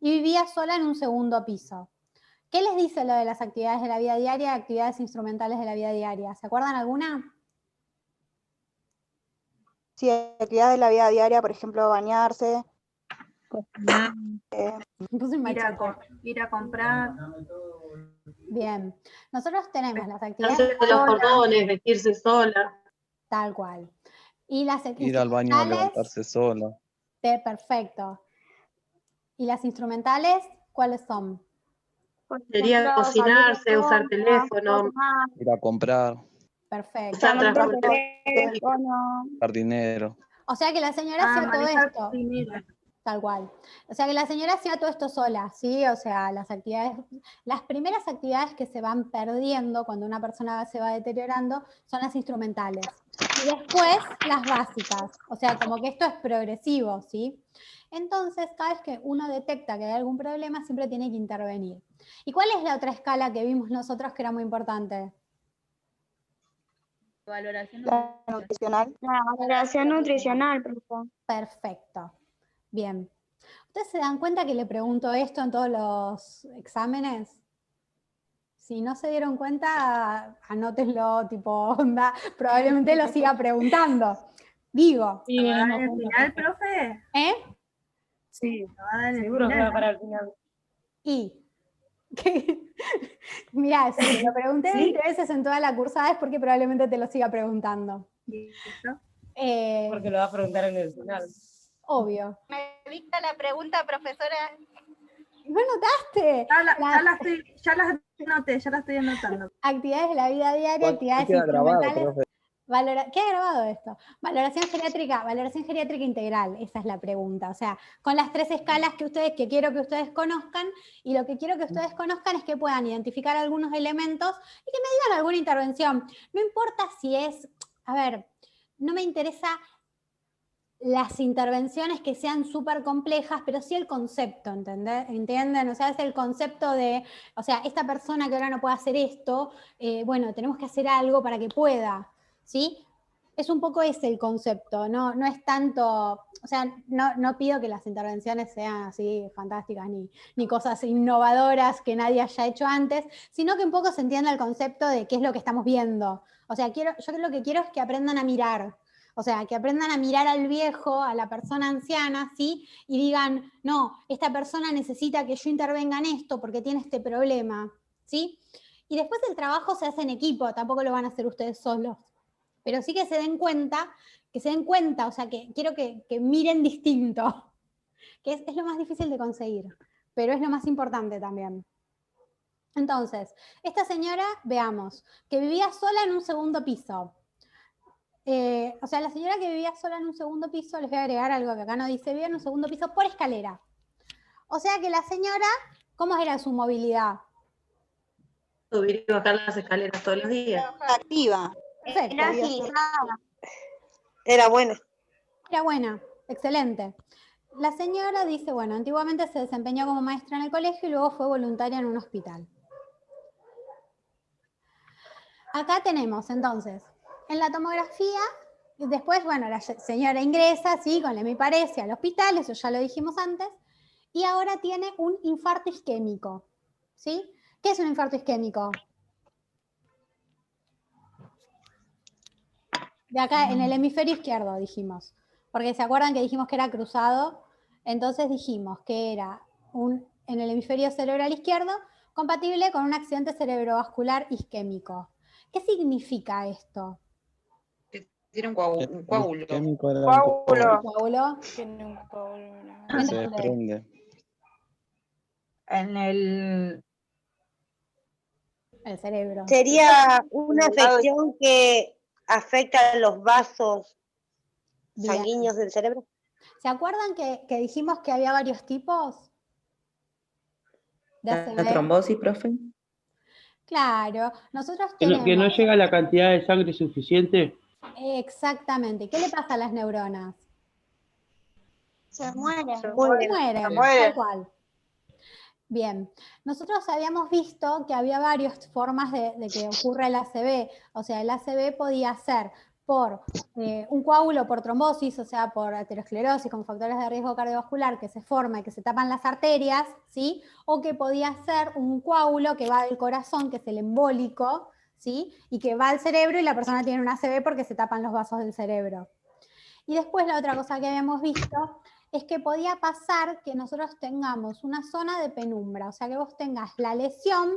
Y vivía sola en un segundo piso. ¿Qué les dice lo de las actividades de la vida diaria y actividades instrumentales de la vida diaria? ¿Se acuerdan alguna? Sí, actividades de la vida diaria, por ejemplo, bañarse. Ir a comprar. Bien. Nosotros tenemos las actividades... Hacerse los cordones, vestirse sola. Tal cual. Y las Ir al baño a instrumentales... levantarse sola. Perfecto. ¿Y las instrumentales cuáles son? Sería cocinarse, usar teléfono. Ir a comprar. Perfecto. Usar transporte. Jardinero. O sea que la señora hacía todo esto. Tal cual. O sea que la señora hacía todo esto sola, ¿sí? O sea, las primeras actividades que se van perdiendo cuando una persona se va deteriorando son las instrumentales. Y después las básicas. O sea, como que esto es progresivo, ¿sí? Entonces, cada vez que uno detecta que hay algún problema, siempre tiene que intervenir. ¿Y cuál es la otra escala que vimos nosotros que era muy importante? Valoración nutricional. La valoración nutricional, profe. Perfecto. Bien. ¿Ustedes se dan cuenta que le pregunto esto en todos los exámenes? Si no se dieron cuenta, anótenlo, tipo onda, probablemente lo siga preguntando. Digo. ¿Y en el final, profe? ¿Eh? Sí, seguro que va para el final. Y... Mirá, si te lo pregunté 20 veces en toda la cursada es porque probablemente te lo siga preguntando. Porque lo va a preguntar en el final. Obvio. Me dicta la pregunta, profesora. ¿No notaste? Ya las noté, ya las estoy anotando. Actividades de la vida diaria, actividades instrumentales. ¿Qué ha grabado esto? Valoración geriátrica integral, esa es la pregunta. O sea, con las 3 escalas que quiero que ustedes conozcan, y lo que quiero que ustedes conozcan es que puedan identificar algunos elementos y que me digan alguna intervención. No importa si es, a ver, no me interesa las intervenciones que sean súper complejas, pero sí el concepto, ¿entienden? O sea, es el concepto de, o sea, esta persona que ahora no puede hacer esto, bueno, tenemos que hacer algo para que pueda, ¿sí? Es un poco ese el concepto, no es tanto, o sea, no pido que las intervenciones sean así fantásticas ni cosas innovadoras que nadie haya hecho antes, sino que un poco se entienda el concepto de qué es lo que estamos viendo. O sea, yo lo que quiero es que aprendan a mirar, o sea, que aprendan a mirar al viejo, a la persona anciana, ¿sí? Y digan, no, esta persona necesita que yo intervenga en esto porque tiene este problema, ¿sí? Y después el trabajo se hace en equipo, tampoco lo van a hacer ustedes solos. Pero sí que se den cuenta, o sea, que quiero que miren distinto, que es lo más difícil de conseguir, pero es lo más importante también. Entonces, esta señora, veamos, que vivía sola en un segundo piso. O sea, la señora que vivía sola en un segundo piso, les voy a agregar algo que acá no dice, vivía en un segundo piso por escalera. O sea que la señora, ¿cómo era su movilidad? Subir y bajar las escaleras todos los días. Activa. Perfecto. Era agilizada. Era buena. Era buena, excelente. La señora dice, bueno, antiguamente se desempeñó como maestra en el colegio y luego fue voluntaria en un hospital. Acá tenemos, entonces, en la tomografía, y después, bueno, la señora ingresa, ¿sí? Con la me parece al hospital, eso ya lo dijimos antes, y ahora tiene un infarto isquémico, ¿sí? ¿Qué es un infarto isquémico? De acá, en el hemisferio izquierdo, dijimos. Porque se acuerdan que dijimos que era cruzado, entonces dijimos que era en el hemisferio cerebral izquierdo compatible con un accidente cerebrovascular isquémico. ¿Qué significa esto? Tiene un coágulo. Químico era ¿Coágulo? Tiene un coágulo. que se desprende. En el cerebro. Sería una afección que afecta a los vasos Bien. sanguíneos del cerebro. ¿Se acuerdan que dijimos que había varios tipos de ¿La ACV? trombosis, profe? Claro, nosotros Que no tenemos... llega la cantidad de sangre suficiente. Exactamente. ¿Qué le pasa a las neuronas? Se muere. Se mueren, tal cual. Bien, nosotros habíamos visto que había varias formas de que ocurra el ACV. O sea, el ACV podía ser por un coágulo por trombosis, o sea, por aterosclerosis con factores de riesgo cardiovascular que se forma y que se tapan las arterias, ¿sí? O que podía ser un coágulo que va del corazón, que es el embólico, ¿sí? Y que va al cerebro y la persona tiene un ACV porque se tapan los vasos del cerebro. Y después la otra cosa que habíamos visto es que podía pasar que nosotros tengamos una zona de penumbra, o sea, que vos tengas la lesión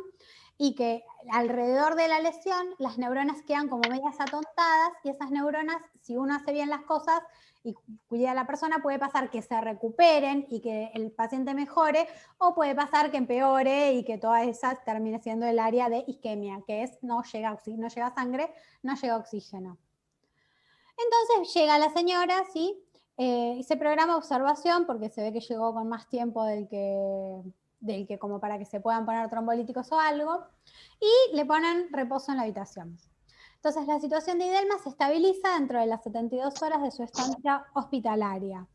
y que alrededor de la lesión las neuronas quedan como medias atontadas y esas neuronas, si uno hace bien las cosas y cuida a la persona, puede pasar que se recuperen y que el paciente mejore, o puede pasar que empeore y que toda esa termine siendo el área de isquemia, que es no llega sangre, no llega oxígeno. Entonces llega la señora, ¿sí? Y se programa observación porque se ve que llegó con más tiempo del que como para que se puedan poner trombolíticos o algo, y le ponen reposo en la habitación. Entonces la situación de Idelma se estabiliza dentro de las 72 horas de su estancia hospitalaria.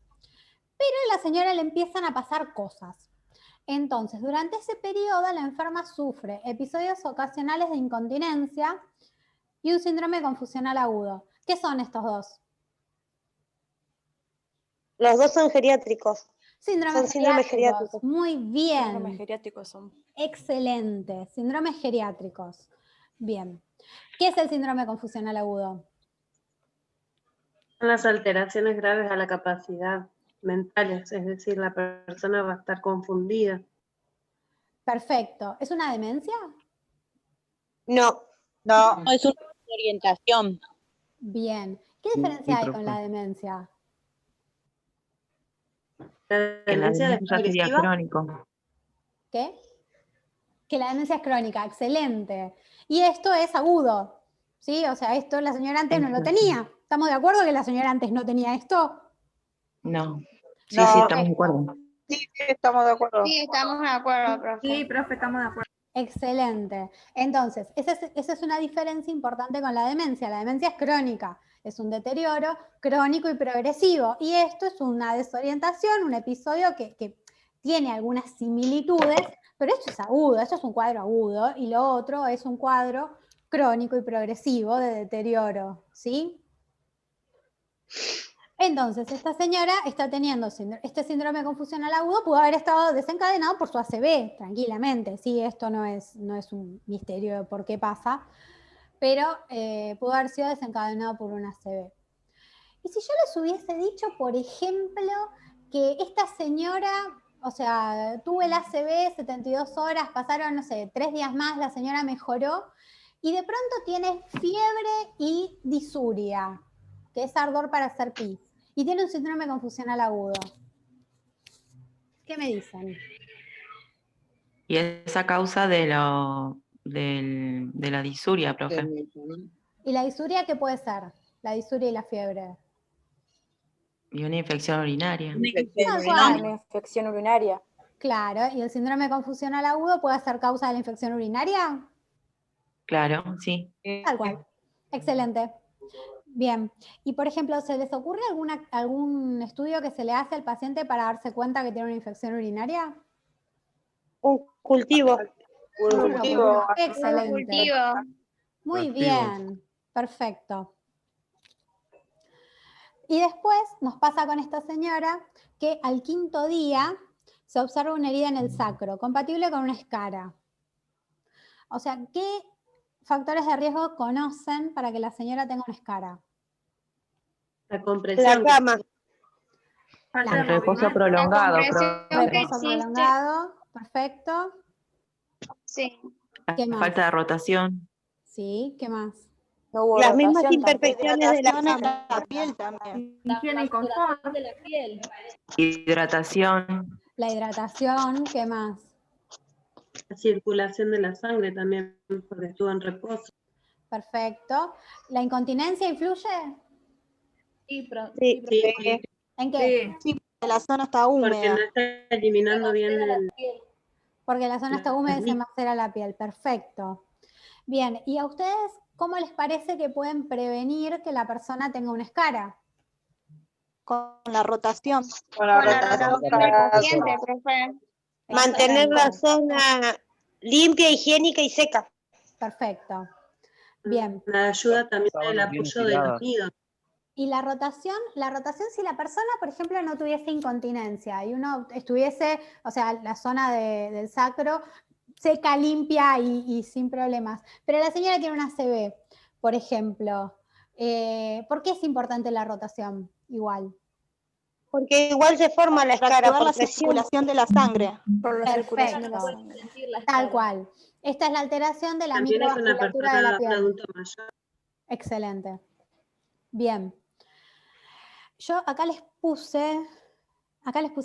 Pero a la señora le empiezan a pasar cosas. Entonces, durante ese periodo la enferma sufre episodios ocasionales de incontinencia y un síndrome confusional agudo. ¿Qué son estos dos? Los dos son geriátricos. Síndromes geriátricos. Muy bien. Síndromes geriátricos son. Excelente. Síndromes geriátricos. Bien. ¿Qué es el síndrome confusional agudo? Son las alteraciones graves a la capacidad mentales, es decir, la persona va a estar confundida. Perfecto. ¿Es una demencia? No. No. Es una orientación. Bien. ¿Qué diferencia hay con la demencia? La demencia es sería crónico. ¿Qué? Que la demencia es crónica, excelente. Y esto es agudo, ¿sí? O sea, esto la señora antes no lo tenía. ¿Estamos de acuerdo que la señora antes no tenía esto? No. Sí, No. sí, estamos de acuerdo. Sí, estamos de acuerdo. Sí, estamos de acuerdo, profe. Sí, profe, estamos de acuerdo. Excelente. Entonces, esa es una diferencia importante con la demencia. La demencia es crónica, es un deterioro crónico y progresivo. Y esto es una desorientación, un episodio que tiene algunas similitudes, pero esto es agudo, esto es un cuadro agudo, y lo otro es un cuadro crónico y progresivo de deterioro, ¿sí? Entonces, esta señora está teniendo este síndrome de confusional agudo, pudo haber estado desencadenado por su ACV, tranquilamente. Sí, esto no es un misterio de por qué pasa, pero pudo haber sido desencadenado por un ACV. Y si yo les hubiese dicho, por ejemplo, que esta señora, o sea, tuvo el ACV 72 horas, pasaron, no sé, 3 días más, la señora mejoró, y de pronto tiene fiebre y disuria, que es ardor para hacer pis, y tiene un síndrome confusional agudo. ¿Qué me dicen? Y esa causa de la disuria, profe. ¿Y la disuria qué puede ser? La disuria y la fiebre. Y una infección urinaria. Una infección urinaria. Claro, ¿y el síndrome confusional agudo puede ser causa de la infección urinaria? Claro, sí. Tal cual. Excelente. Bien. Y por ejemplo, ¿se les ocurre algún estudio que se le hace al paciente para darse cuenta que tiene una infección urinaria? Un cultivo. Excelente. Muy bien. Perfecto. Y después nos pasa con esta señora que al 5.º día se observa una herida en el sacro, compatible con una escara. O sea, ¿qué factores de riesgo conocen para que la señora tenga una escara? La compresión. La cama. El reposo prolongado. Reposo prolongado, perfecto. Sí. ¿Qué más? Falta de rotación. Sí, ¿qué más? Las mismas imperfecciones de la Hidratación en cama. la piel también. Higiene y confort. De la piel. Hidratación. La hidratación, ¿qué más? La circulación de la sangre también, porque estuvo en reposo. Perfecto. ¿La incontinencia influye? Sí, Sí. ¿En qué? Sí, porque la zona está Porque húmeda. no está eliminando bien el... Porque la zona está húmeda y se macera la piel. Perfecto. Bien, ¿y a ustedes cómo les parece que pueden prevenir que la persona tenga una escara? Con la rotación. Con la rotación del paciente, profe. Mantener la zona limpia, higiénica y seca. Perfecto. Bien. La ayuda también el apoyo de los nidos. Y la rotación, si la persona, por ejemplo, no tuviese incontinencia y uno estuviese, o sea, la zona del sacro seca, limpia y sin problemas, pero la señora tiene una ACV, por ejemplo, ¿por qué es importante la rotación? Igual. Porque igual se forma la escara Para por la presión. circulación de la sangre. Por la circulación de la Perfecto. sangre. Tal cual. Esta es la alteración de la También es una microvasculatura de la persona, un piel. adulto mayor. Excelente. Bien. Yo acá les puse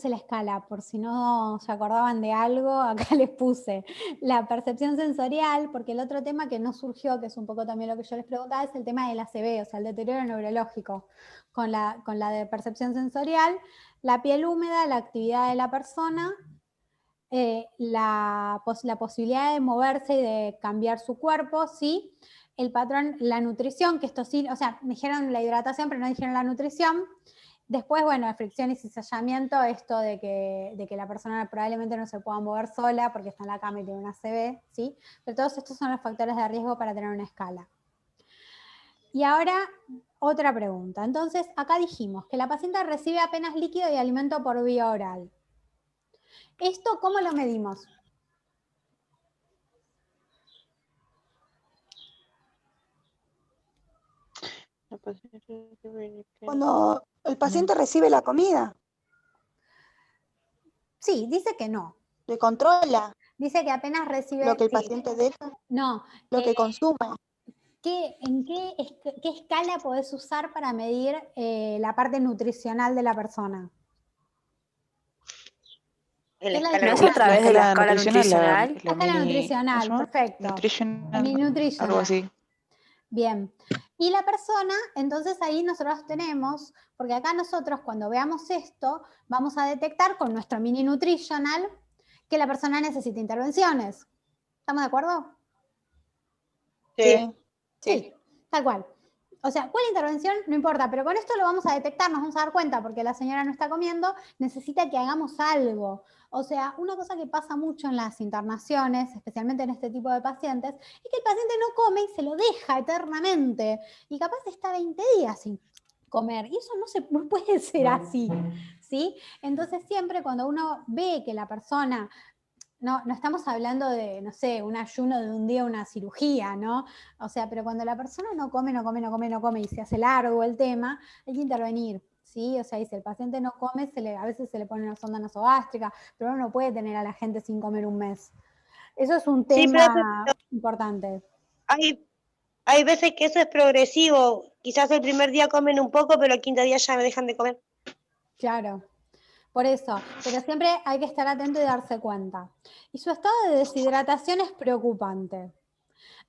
la escala, por si no se acordaban de algo, acá les puse la percepción sensorial, porque el otro tema que no surgió, que es un poco también lo que yo les preguntaba, es el tema del ACV, o sea, el deterioro neurológico. Con la de percepción sensorial, la piel húmeda, la actividad de la persona, la posibilidad de moverse y de cambiar su cuerpo, ¿sí? El patrón, la nutrición, que esto sí, o sea, me dijeron la hidratación, pero no dijeron la nutrición. Después, bueno, fricción y cizallamiento, esto de que la persona probablemente no se pueda mover sola porque está en la cama y tiene una ACV, ¿sí? Pero todos estos son los factores de riesgo para tener una escala. Y ahora, otra pregunta. Entonces, acá dijimos que la paciente recibe apenas líquido y alimento por vía oral. ¿Esto cómo lo medimos? Cuando el paciente recibe la comida. Sí, dice que no. ¿Le controla? Dice que apenas recibe... ¿Lo que el sí. paciente deja? No. ¿Lo que consume? ¿En qué escala podés usar para medir la parte nutricional de la persona? ¿No es a través de la escala nutricional? La escala nutricional, perfecto. Mini nutritional. Algo así. Bien. Y la persona, entonces ahí nosotros tenemos, porque acá nosotros cuando veamos esto, vamos a detectar con nuestro mini nutritional que la persona necesita intervenciones. ¿Estamos de acuerdo? Sí, tal cual. O sea, ¿cuál intervención? No importa, pero con esto lo vamos a detectar, nos vamos a dar cuenta, porque la señora no está comiendo, necesita que hagamos algo. O sea, una cosa que pasa mucho en las internaciones, especialmente en este tipo de pacientes, es que el paciente no come y se lo deja eternamente. Y capaz está 20 días sin comer. Y eso no puede ser así, ¿sí? Entonces siempre cuando uno ve que la persona, no estamos hablando de, no sé, un ayuno de un día, una cirugía, ¿no? O sea, pero cuando la persona no come y se hace largo el tema, hay que intervenir, ¿sí? O sea, y si el paciente no come, a veces se le pone una sonda nasogástrica, pero uno no puede tener a la gente sin comer un mes. Eso es un tema importante. Hay veces que eso es progresivo. Quizás el primer día comen un poco, pero el quinto día ya dejan de comer. Claro, por eso. Pero siempre hay que estar atento y darse cuenta. Y su estado de deshidratación es preocupante.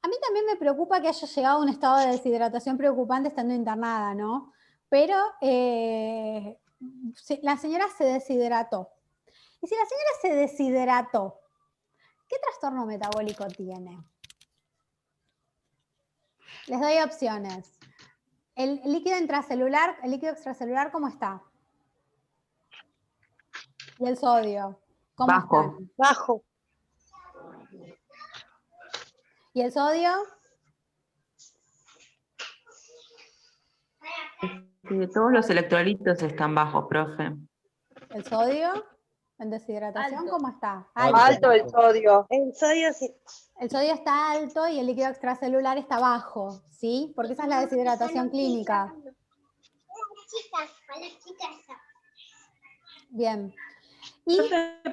A mí también me preocupa que haya llegado a un estado de deshidratación preocupante estando internada, ¿no? Pero la señora se deshidrató. Y si la señora se deshidrató, ¿qué trastorno metabólico tiene? Les doy opciones. El líquido intracelular, el líquido extracelular, ¿cómo está? Y el sodio, ¿cómo está? Bajo. ¿Y el sodio? Todos los electrolitos están bajos, profe. ¿El sodio? ¿En deshidratación Alto. cómo está? Alto el sodio. El sodio sí. El sodio está alto y el líquido extracelular está bajo, ¿sí? Porque esa es la deshidratación clínica. Bien. Y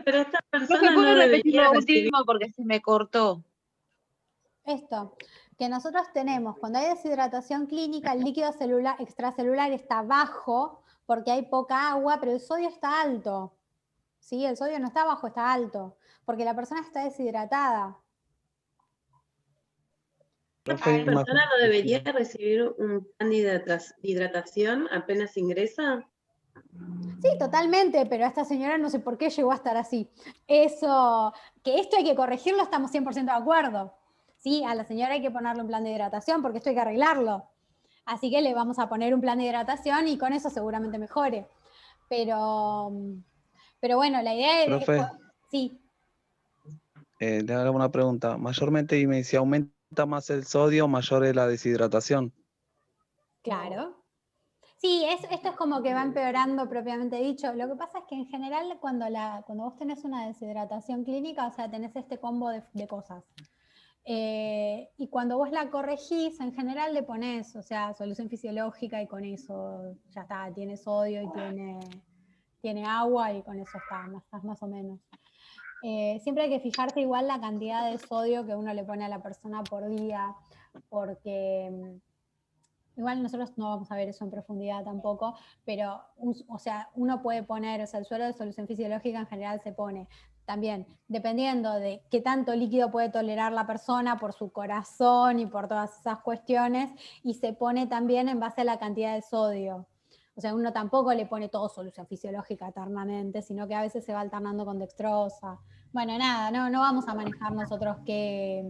Pero esta persona Profe, no ¿puedo repetir debería lo recibir. último porque se me cortó? esto, que nosotros tenemos, cuando hay deshidratación clínica, el líquido extracelular está bajo porque hay poca agua, pero el sodio está alto. ¿Sí? El sodio no está bajo, está alto, porque la persona está deshidratada. ¿Esta persona no debería recibir un plan de hidratación apenas ingresa? Sí, totalmente, pero esta señora no sé por qué llegó a estar así. Eso, que esto hay que corregirlo, estamos 100% de acuerdo. Sí, a la señora hay que ponerle un plan de hidratación porque esto hay que arreglarlo. Así que le vamos a poner un plan de hidratación y con eso seguramente mejore. Pero bueno, la idea es... Profe, Sí. le hago una pregunta. Mayormente, dime, si aumenta más el sodio, mayor es la deshidratación. Claro. Sí, esto es como que va empeorando propiamente dicho. Lo que pasa es que en general cuando vos tenés una deshidratación clínica, o sea, tenés este combo de cosas. Y cuando vos la corregís, en general le ponés, o sea, solución fisiológica y con eso ya está, tiene sodio y tiene agua y con eso estás más o menos. Siempre hay que fijarse igual la cantidad de sodio que uno le pone a la persona por día, porque igual nosotros no vamos a ver eso en profundidad tampoco, pero o sea, uno puede poner, o sea, el suelo de solución fisiológica en general se pone también, dependiendo de qué tanto líquido puede tolerar la persona por su corazón y por todas esas cuestiones, y se pone también en base a la cantidad de sodio. O sea, uno tampoco le pone todo solución fisiológica eternamente, sino que a veces se va alternando con dextrosa. Bueno, nada, no vamos a manejar nosotros qué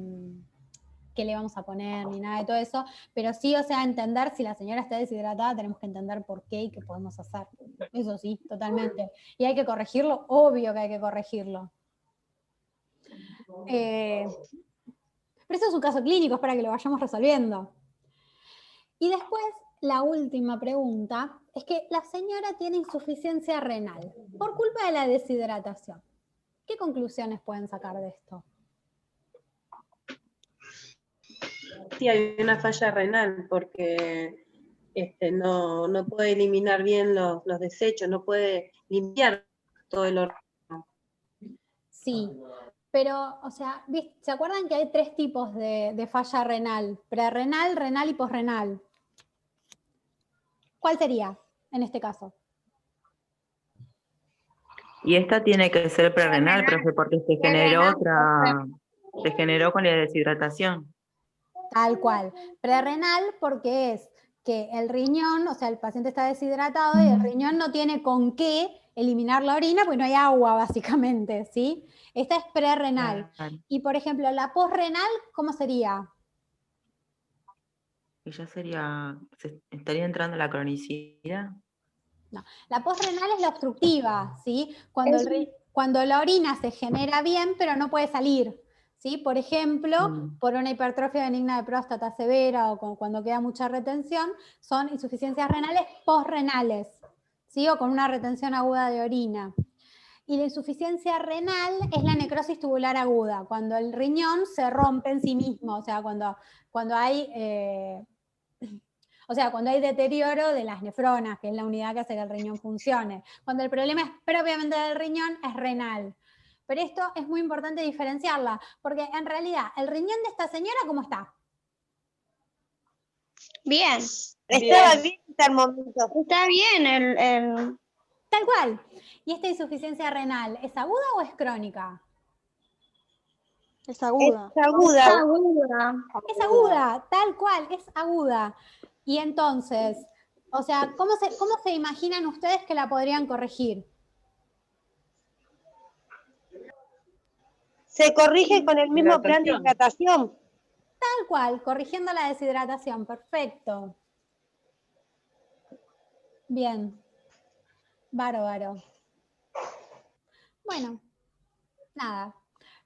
le vamos a poner ni nada de todo eso, pero sí, o sea, entender si la señora está deshidratada, tenemos que entender por qué y qué podemos hacer. Eso sí, totalmente. Y hay que corregirlo, obvio que hay que corregirlo. Pero eso es un caso clínico, es para que lo vayamos resolviendo. Y después, la última pregunta es que la señora tiene insuficiencia renal por culpa de la deshidratación. ¿Qué conclusiones pueden sacar de esto? Sí, hay una falla renal porque no puede eliminar bien los desechos, no puede limpiar todo el órgano. Sí, pero, o sea, ¿se acuerdan que hay 3 tipos de falla renal? Prerrenal, renal y posrenal. ¿Cuál sería en este caso? Y esta tiene que ser prerrenal, profe, porque se generó con la deshidratación. Tal cual. Prerrenal porque es que el riñón, o sea, el paciente está deshidratado y el riñón no tiene con qué eliminar la orina porque no hay agua, básicamente, ¿sí? Esta es prerrenal. Claro. Y, por ejemplo, la posrenal, ¿cómo sería? Y ya estaría entrando la cronicidad. No, la posrenal es la obstructiva, ¿sí? Cuando la orina se genera bien, pero no puede salir, ¿sí? Por ejemplo, por una hipertrofia benigna de próstata severa o cuando queda mucha retención, son insuficiencias renales posrenales, ¿sí? O con una retención aguda de orina. Y la insuficiencia renal es la necrosis tubular aguda, cuando el riñón se rompe en sí mismo, o sea, cuando hay deterioro de las nefronas, que es la unidad que hace que el riñón funcione. Cuando el problema es propiamente del riñón, es renal. Pero esto es muy importante diferenciarla, porque en realidad, el riñón de esta señora, ¿cómo está? Bien. Estaba bien hasta el momento. Está bien el... Tal cual. ¿Y esta insuficiencia renal es aguda o es crónica? Es aguda. Es aguda. Es aguda. Es aguda, tal cual, es aguda. Y entonces, o sea, ¿cómo se imaginan ustedes que la podrían corregir? Se corrige con el mismo plan de hidratación. Tal cual, corrigiendo la deshidratación, perfecto. Bien, bárbaro. Bueno, nada,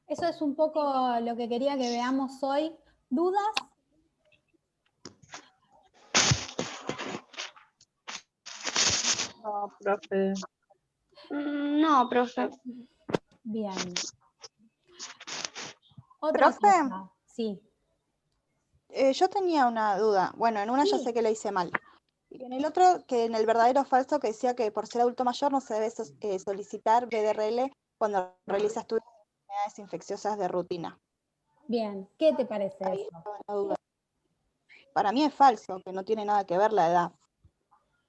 eso es un poco lo que quería que veamos hoy. ¿Dudas? No, profe. No, profe. Bien. Otra Profe. cosa, sí. Yo tenía una duda. Bueno, en una ya sé que la hice mal. Y en el otro, que en el verdadero o falso, que decía que por ser adulto mayor no se debe solicitar BDRL cuando realiza estudios de enfermedades infecciosas de rutina. Bien, ¿qué te parece Ahí eso? estaba la duda. Para mí es falso, que no tiene nada que ver la edad.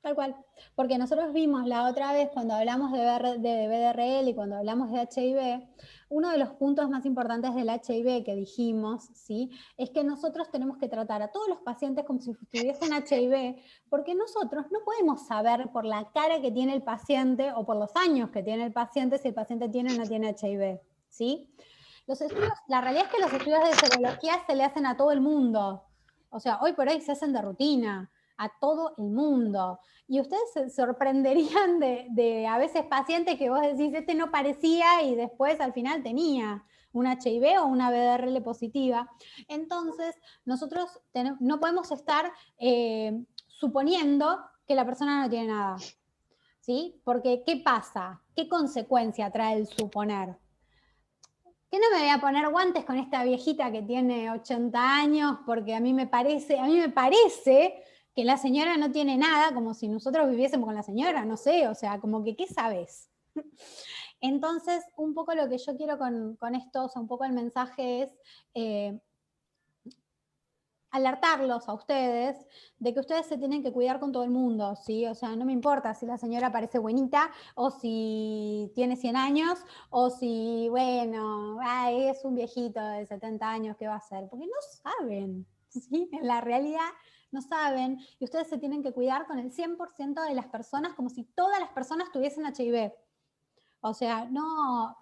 Tal cual, porque nosotros vimos la otra vez cuando hablamos de BDRL y cuando hablamos de HIV, uno de los puntos más importantes del HIV que dijimos, ¿sí? Es que nosotros tenemos que tratar a todos los pacientes como si tuviesen HIV, porque nosotros no podemos saber por la cara que tiene el paciente o por los años que tiene el paciente si el paciente tiene o no tiene HIV, ¿sí? Los estudios, la realidad es que los estudios de serología se le hacen a todo el mundo, o sea, hoy por hoy se hacen de rutina, a todo el mundo. Y ustedes se sorprenderían de a veces pacientes que vos decís, este no parecía y después al final tenía un HIV o una BDRL positiva. Entonces, nosotros no podemos estar suponiendo que la persona no tiene nada. ¿Sí? Porque, ¿qué pasa? ¿Qué consecuencia trae el suponer? Que no me voy a poner guantes con esta viejita que tiene 80 años porque a mí me parece que la señora no tiene nada, como si nosotros viviésemos con la señora, no sé, o sea, como que, ¿qué sabes? Entonces, un poco lo que yo quiero con esto, o sea, un poco el mensaje es alertarlos a ustedes de que ustedes se tienen que cuidar con todo el mundo, ¿sí? O sea, no me importa si la señora parece buenita, o si tiene 100 años, o si, bueno, es un viejito de 70 años, ¿qué va a hacer? Porque no saben, ¿sí? En la realidad no saben, y ustedes se tienen que cuidar con el 100% de las personas, como si todas las personas tuviesen HIV. O sea, no...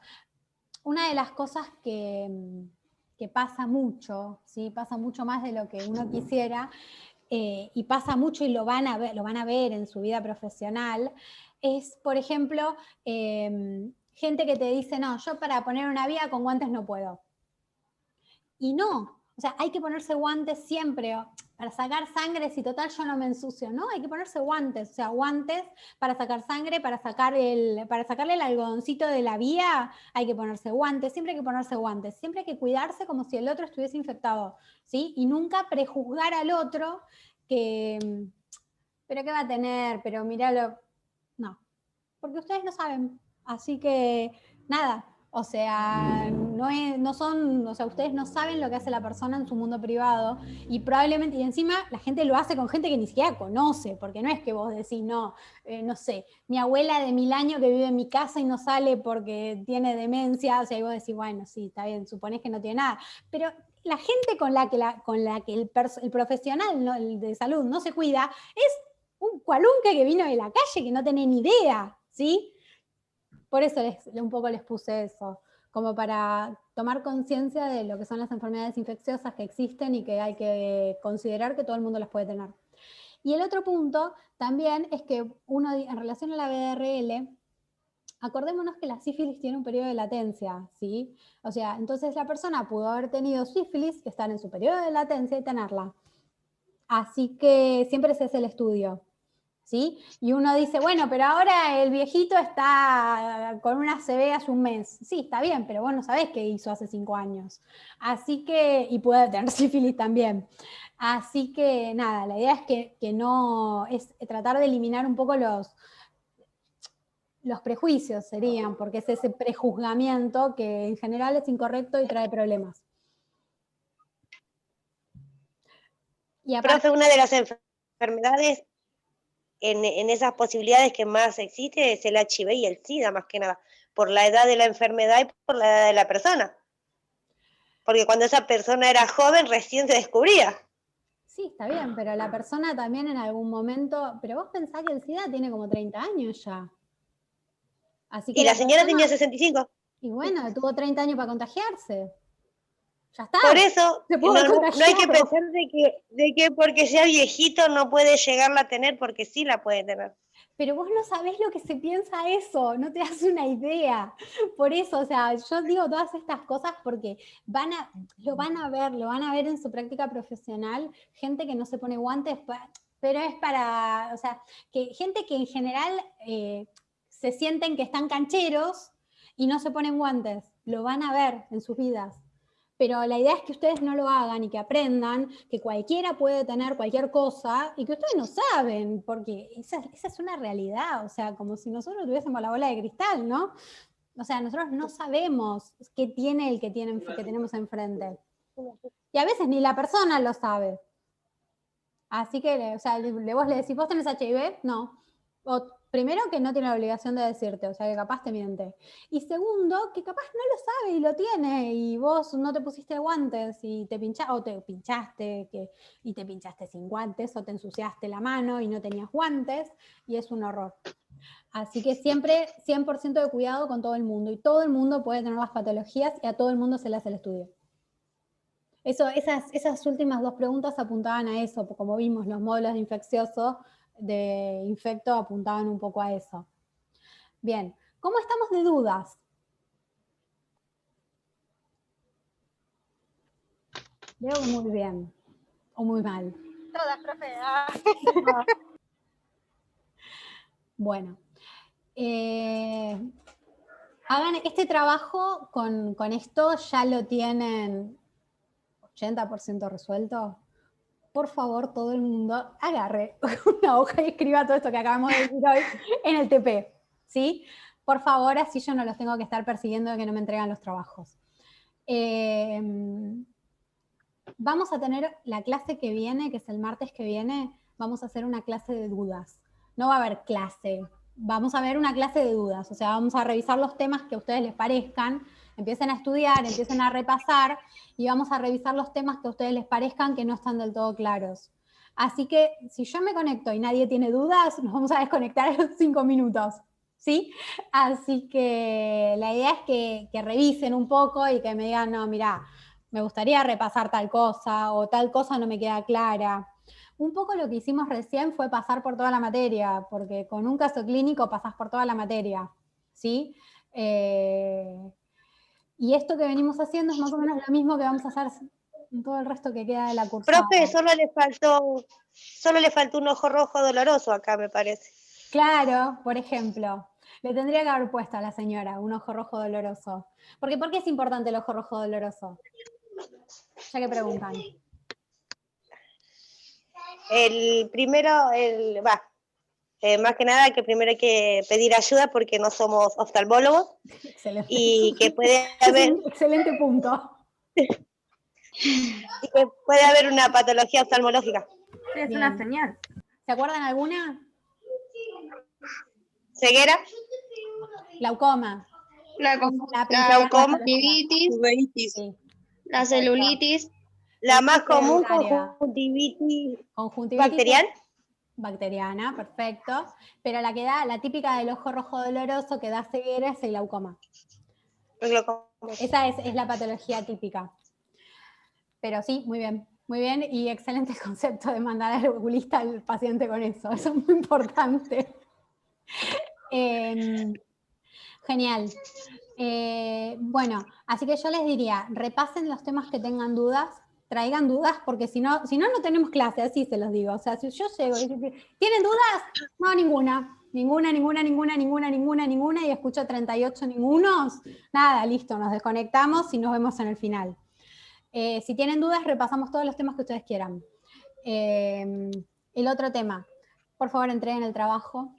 Una de las cosas que pasa mucho, ¿sí? Pasa mucho más de lo que uno quisiera, y pasa mucho y lo van a ver en su vida profesional, es, por ejemplo, gente que te dice, no, yo para poner una vía con guantes no puedo. Y no, o sea, hay que ponerse guantes siempre, para sacar sangre, si total yo no me ensucio, ¿no? Hay que ponerse guantes, o sea, guantes para sacar sangre, para sacarle el algodoncito de la vía, hay que ponerse guantes, siempre hay que ponerse guantes, siempre hay que cuidarse como si el otro estuviese infectado, ¿sí? Y nunca prejuzgar al otro que, pero ¿qué va a tener? Pero míralo, no, porque ustedes no saben, así que nada. O sea, ustedes no saben lo que hace la persona en su mundo privado y probablemente, y encima la gente lo hace con gente que ni siquiera conoce, porque no es que vos decís, no sé, mi abuela de 1000 años que vive en mi casa y no sale porque tiene demencia, o sea, y vos decís, bueno, sí, está bien, suponés que no tiene nada, pero la gente con la que el profesional el de salud no se cuida es un cualunque que vino de la calle que no tiene ni idea, ¿sí? Por eso un poco les puse eso, como para tomar conciencia de lo que son las enfermedades infecciosas que existen y que hay que considerar que todo el mundo las puede tener. Y el otro punto también es que uno, en relación a la BDRL, acordémonos que la sífilis tiene un periodo de latencia, ¿sí? O sea, entonces la persona pudo haber tenido sífilis, que están en su periodo de latencia y tenerla. Así que siempre se hace el estudio, ¿sí? Y uno dice, bueno, pero ahora el viejito está con una CB hace un mes. Sí, está bien, pero vos no sabés qué hizo hace 5 años. Así que, y puede tener sífilis también. Así que nada, la idea es que no, es tratar de eliminar un poco los prejuicios serían, porque es ese prejuzgamiento que en general es incorrecto y trae problemas. Y aparte, Profe, una de las enfermedades en esas posibilidades que más existe es el HIV y el SIDA, más que nada, por la edad de la enfermedad y por la edad de la persona. Porque cuando esa persona era joven recién se descubría. sí, está bien, pero la persona también en algún momento, pero vos pensás que el SIDA tiene como 30 años ya. Así que Y la señora persona, tenía 65. y bueno, tuvo 30 años para contagiarse. Ya está. Por eso Se no, pudo haber no hay que contagiado. pensar de que porque sea viejito no puede llegarla a tener, porque sí la puede tener. Pero vos no sabés lo que se piensa eso, no te das una idea. Por eso, o sea, yo digo todas estas cosas porque lo van a ver en su práctica profesional, gente que no se pone guantes, pero es para, o sea, que gente que en general se sienten que están cancheros y no se ponen guantes, lo van a ver en sus vidas. Pero la idea es que ustedes no lo hagan y que aprendan que cualquiera puede tener cualquier cosa y que ustedes no saben, porque esa es una realidad, o sea, como si nosotros tuviésemos la bola de cristal, ¿no? O sea, nosotros no sabemos qué tiene el que tenemos enfrente. Y a veces ni la persona lo sabe. Así que, o sea, vos le decís, ¿vos tenés HIV? No. O, primero, que no tiene la obligación de decirte, o sea, que capaz te miente. Y segundo, que capaz no lo sabe y lo tiene, y vos no te pusiste guantes y te pinchaste, o te pinchaste, y te pinchaste sin guantes, o te ensuciaste la mano y no tenías guantes, y es un horror. Así que siempre 100% de cuidado con todo el mundo, y todo el mundo puede tener las patologías, y a todo el mundo se le hace el estudio. Esas últimas 2 preguntas apuntaban a eso, como vimos, los módulos de infeccioso, de infecto apuntaban un poco a eso. Bien, ¿cómo estamos de dudas? Veo muy bien, o muy mal. Todas, profe. Bueno, hagan este trabajo con esto, ya lo tienen 80% resuelto. Por favor, todo el mundo agarre una hoja y escriba todo esto que acabamos de decir hoy en el TP, ¿sí? Por favor, así yo no los tengo que estar persiguiendo de que no me entregan los trabajos. Vamos a tener la clase que viene, que es el martes que viene, vamos a hacer una clase de dudas. No va a haber clase, vamos a ver una clase de dudas, o sea, vamos a revisar los temas que a ustedes les parezcan, empiecen a estudiar, empiecen a repasar, y vamos a revisar los temas que a ustedes les parezcan que no están del todo claros. Así que, si yo me conecto y nadie tiene dudas, nos vamos a desconectar a los 5 minutos, ¿sí? Así que la idea es que revisen un poco y que me digan, no, mirá, me gustaría repasar tal cosa, o tal cosa no me queda clara. Un poco lo que hicimos recién fue pasar por toda la materia, porque con un caso clínico pasás por toda la materia, ¿sí? Y esto que venimos haciendo es más o menos lo mismo que vamos a hacer en todo el resto que queda de la cursada. Profe, solo le faltó un ojo rojo doloroso acá, me parece. Claro, por ejemplo. Le tendría que haber puesto a la señora un ojo rojo doloroso. Porque ¿por qué es importante el ojo rojo doloroso? Ya que preguntan. Más que nada que primero hay que pedir ayuda porque no somos oftalmólogos. Excelente. Y que puede haber... Excelente punto. Y que puede haber una patología oftalmológica. Sí, es una señal. ¿Se acuerdan alguna? ¿Ceguera? Glaucoma. La glaucoma, uveitis, la celulitis. La más común, conjuntivitis bacterial. Bacteriana, perfecto. Pero la que da, la típica del ojo rojo doloroso que da ceguera es el glaucoma. Esa es la patología típica. Pero sí, muy bien. Muy bien, y excelente concepto de mandar al oculista al paciente con eso. Eso es muy importante. Genial. Bueno, así que yo les diría, repasen los temas que tengan dudas, traigan dudas, porque si no no tenemos clase, así se los digo. O sea, si yo llego y digo, ¿tienen dudas? No, ninguna, y escucho 38 ningunos, nada, listo, nos desconectamos y nos vemos en el final. Si tienen dudas, repasamos todos los temas que ustedes quieran. El otro tema, por favor, entreguen el trabajo.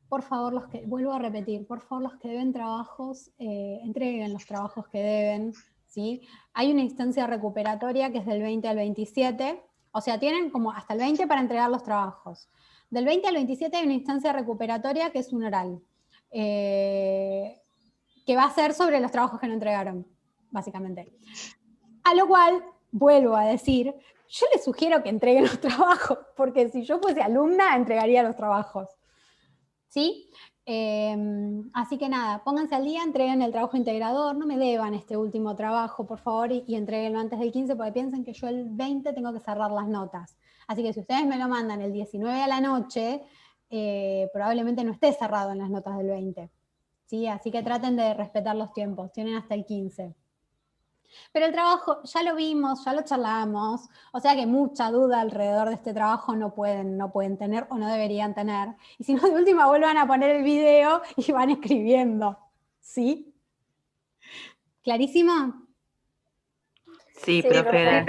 Por favor, vuelvo a repetir, por favor, los que deben trabajos, entreguen los trabajos que deben, ¿sí? Hay una instancia recuperatoria que es del 20 al 27, o sea, tienen como hasta el 20 para entregar los trabajos. Del 20 al 27 hay una instancia recuperatoria que es un oral, que va a ser sobre los trabajos que no entregaron, básicamente. A lo cual, vuelvo a decir, yo les sugiero que entreguen los trabajos, porque si yo fuese alumna, entregaría los trabajos. ¿Sí? Así que nada, pónganse al día, entreguen el trabajo integrador, no me deban este último trabajo, por favor, y entréguenlo antes del 15, porque piensen que yo el 20 tengo que cerrar las notas. Así que si ustedes me lo mandan el 19 a la noche, probablemente no esté cerrado en las notas del 20. ¿Sí? Así que traten de respetar los tiempos, tienen hasta el 15. Pero el trabajo, ya lo vimos, ya lo charlamos, o sea que mucha duda alrededor de este trabajo no pueden tener o no deberían tener. Y si no, de última vuelvan a poner el video y van escribiendo. ¿Sí? ¿Clarísimo? Sí, profe.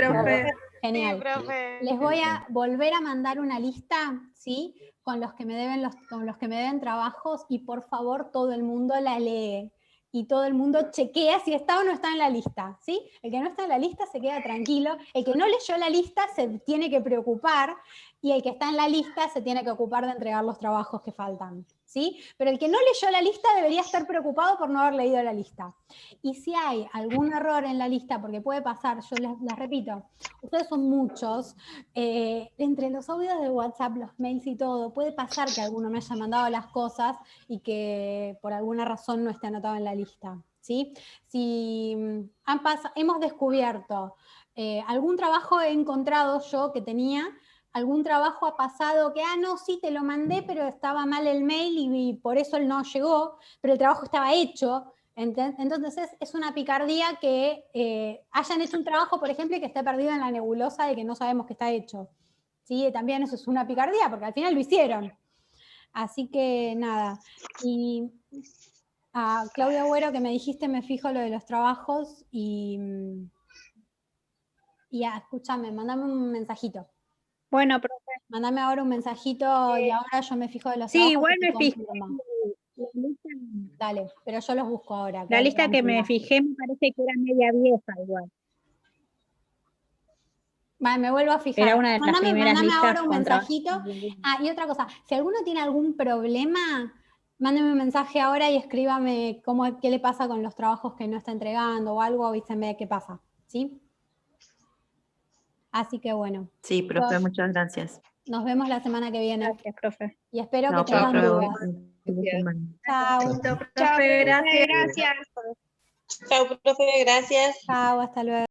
Genial. Sí, profe. Les voy a volver a mandar una lista, ¿sí? Con los que me deben trabajos, y por favor todo el mundo la lee. Y todo el mundo chequea si está o no está en la lista, ¿sí? El que no está en la lista se queda tranquilo, el que no leyó la lista se tiene que preocupar, y el que está en la lista se tiene que ocupar de entregar los trabajos que faltan, ¿sí? Pero el que no leyó la lista debería estar preocupado por no haber leído la lista. Y si hay algún error en la lista, porque puede pasar, yo les repito, ustedes son muchos, entre los audios de WhatsApp, los mails y todo, puede pasar que alguno me haya mandado las cosas y que por alguna razón no esté anotado en la lista, ¿sí? Si hemos descubierto algún trabajo, he encontrado yo que tenía, algún trabajo ha pasado que, no, sí, te lo mandé, pero estaba mal el mail y por eso él no llegó, pero el trabajo estaba hecho. Entonces es una picardía que hayan hecho un trabajo, por ejemplo, y que esté perdido en la nebulosa de que no sabemos que está hecho. ¿Sí? También eso es una picardía, porque al final lo hicieron. Así que nada. Y a Claudia Agüero, que me dijiste, me fijo lo de los trabajos y escúchame, mandame un mensajito. Bueno, profe. Mándame ahora un mensajito y ahora yo me fijo de los Sí, trabajos. igual y te me fijé. confirmo. Dale, pero yo los busco ahora. La lista que me fijé me parece que era media vieja igual. Vale, me vuelvo a fijar. Era una de las primeras mándame listas ahora un con mensajito. Y otra cosa, si alguno tiene algún problema, mándeme un mensaje ahora y escríbame qué le pasa con los trabajos que no está entregando o algo, avísenme qué pasa, ¿sí? Así que bueno. Sí, profe, muchas gracias. Nos vemos la semana que viene. Gracias, profe. Y espero Chao, que tengan profe. dudas. Chao. Profe, gracias. Chao, profe, gracias. Chao, hasta luego.